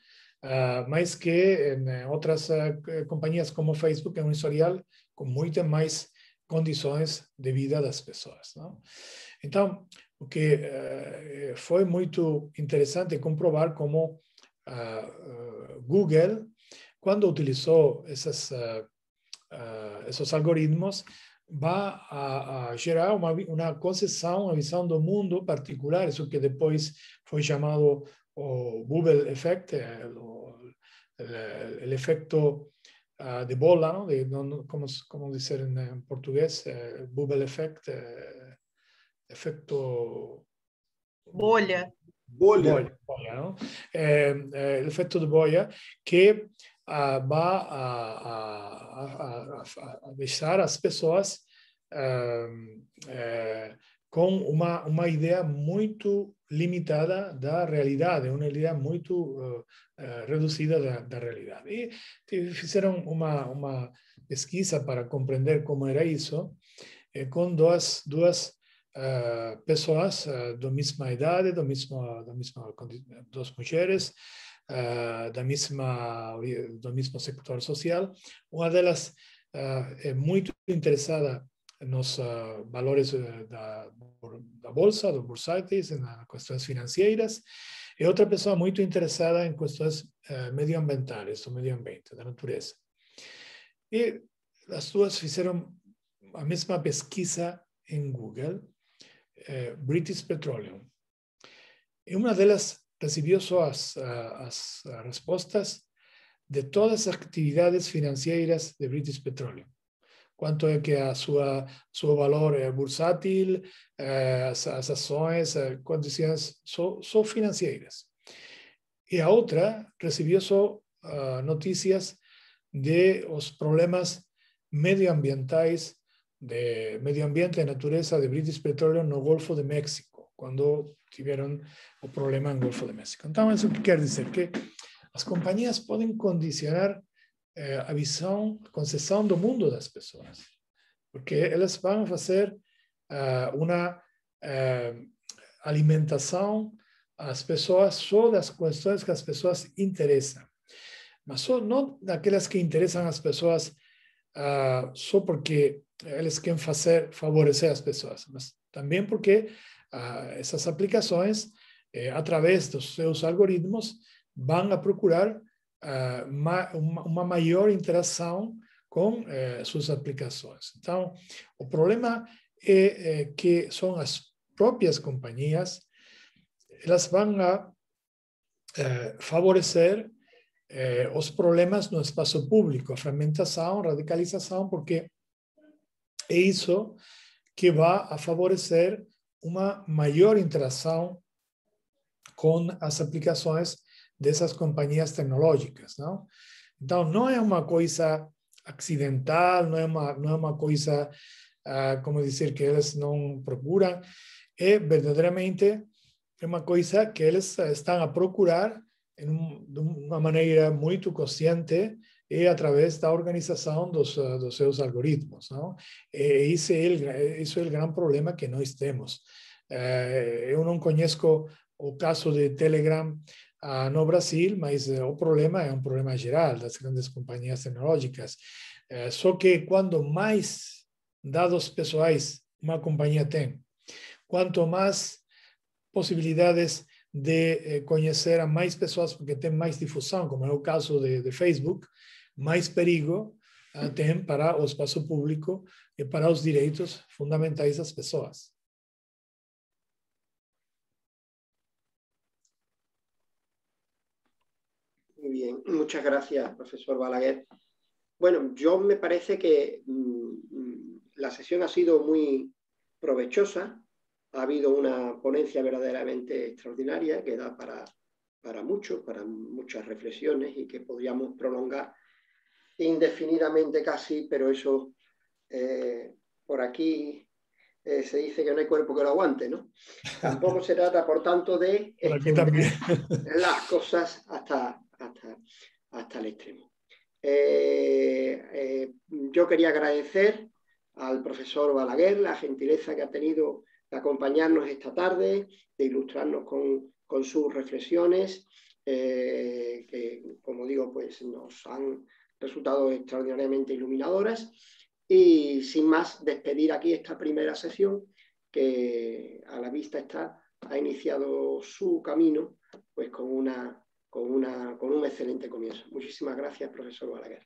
mas que em outras companhias como Facebook é um historial com muitas mais condições de vida das pessoas, não? Então, o que foi muito interessante comprovar como Google, quando utilizou esses algoritmos, vai a gerar uma concepção, uma visão do mundo particular, isso que depois foi chamado o Bubble Effect, o efeito de bola, ¿no? Como dizer em português, Bubble Effect, efeito Bolha. Bolha, ¿no? El efecto de boya que va a deixar as pessoas com uma ideia muito limitada da realidade, uma ideia muito reduzida da realidade. E fizeram uma pesquisa para compreender como era isso, com duas pessoas da mesma idade, duas mulheres, do mesmo sector social. Uma delas é muito interessada nos valores da bolsa, dos bursátiles, nas questões financeiras, e outra pessoa muito interessada em questões medioambientais, do meio ambiente, da natureza. E as duas fizeram a mesma pesquisa em Google, British Petroleum. E uma delas recebeu só as respostas de todas as atividades financeiras de British Petroleum. Quanto é que a seu valor bursátil, as ações, condições só financeiras. E a outra recebeu só notícias de os problemas medioambientais, de medio ambiente e natureza de British Petroleum no Golfo de México, quando tiveram o problema no Golfo de México. Então, isso quer dizer que as companhias podem condicionar a visão, a concepção do mundo das pessoas, porque elas vão fazer uma alimentação às pessoas só das questões que as pessoas interessam, mas só não daquelas que interessam as pessoas só porque eles querem favorecer as pessoas, mas também porque essas aplicações, através dos seus algoritmos, vão a procurar uma maior interação com suas aplicações. Então, o problema é que são as próprias companhias, elas vão a favorecer os problemas no espaço público, a fragmentação, radicalização, porque é isso que vai a favorecer uma maior interação com as aplicações dessas companhias tecnológicas, não? Então, não é uma coisa acidental, não é uma coisa, como dizer, que eles não procuram, é verdadeiramente uma coisa que eles estão a procurar de uma maneira muito consciente e através da organização dos seus algoritmos, não? E isso é o grande problema que nós temos. Eu não conheço o caso de Telegram no Brasil, mas o problema é um problema geral das grandes companhias tecnológicas. Só que quanto mais dados pessoais uma companhia tem, quanto mais possibilidades de conhecer a mais pessoas, porque tem mais difusão, como é o caso de Facebook, mais perigo tem para o espaço público e para os direitos fundamentais das pessoas. Muy bien, muchas gracias, profesor Balaguer. Bueno, yo me parece que la sesión ha sido muy provechosa. Ha habido una ponencia verdaderamente extraordinaria que da para muchas reflexiones y que podríamos prolongar indefinidamente casi, pero eso por aquí se dice que no hay cuerpo que lo aguante, ¿no? Tampoco se trata, por tanto, de también. las cosas hasta el extremo. Yo quería agradecer al profesor Balaguer la gentileza que ha tenido de acompañarnos esta tarde, de ilustrarnos con sus reflexiones, que, como digo, pues nos han resultado extraordinariamente iluminadoras. Y sin más, despedir aquí esta primera sesión, que a la vista está, ha iniciado su camino pues con un excelente comienzo. Muchísimas gracias, profesor Balaguer.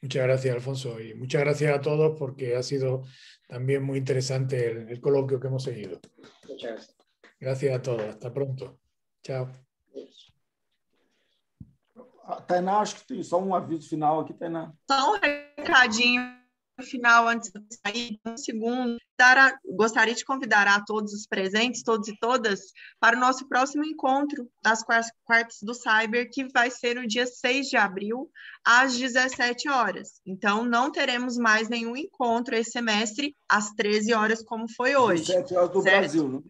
Muchas gracias, Alfonso, y muchas gracias a todos porque ha sido también muy interesante el coloquio que hemos seguido. Muchas gracias. Gracias a todos. Hasta pronto. Chao. Adiós. Tainá, acho que tem só aviso final aqui, Tainá. Só recadinho final antes de sair, um segundo. Gostaria de convidar a todos os presentes, todos e todas, para o nosso próximo encontro das quartas do Cyber, que vai ser no dia 6 de abril, às 17 horas. Então, não teremos mais nenhum encontro esse semestre às 13 horas, como foi hoje. 17 horas do certo? Brasil, né?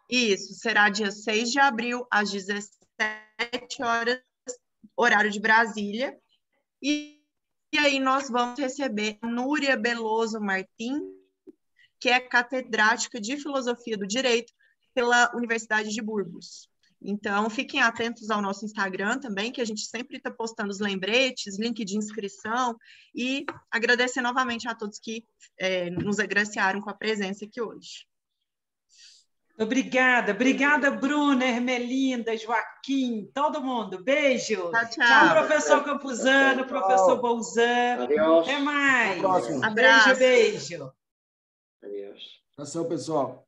Isso, será dia 6 de abril, às 17 horas, horário de Brasília. E aí nós vamos receber a Núria Beloso Martim, que é catedrática de Filosofia do Direito pela Universidade de Burgos. Então, fiquem atentos ao nosso Instagram também, que a gente sempre está postando os lembretes, link de inscrição, e agradecer novamente a todos que nos agraciaram com a presença aqui hoje. Obrigada, Bruna, Hermelinda, Joaquim, todo mundo. Beijo. Tchau, tchau. Tchau, professor Campuzano, professor Bolzan. Adeus. Até mais. Até a próxima. Abraço. Beijo. Adiós. Abração, pessoal.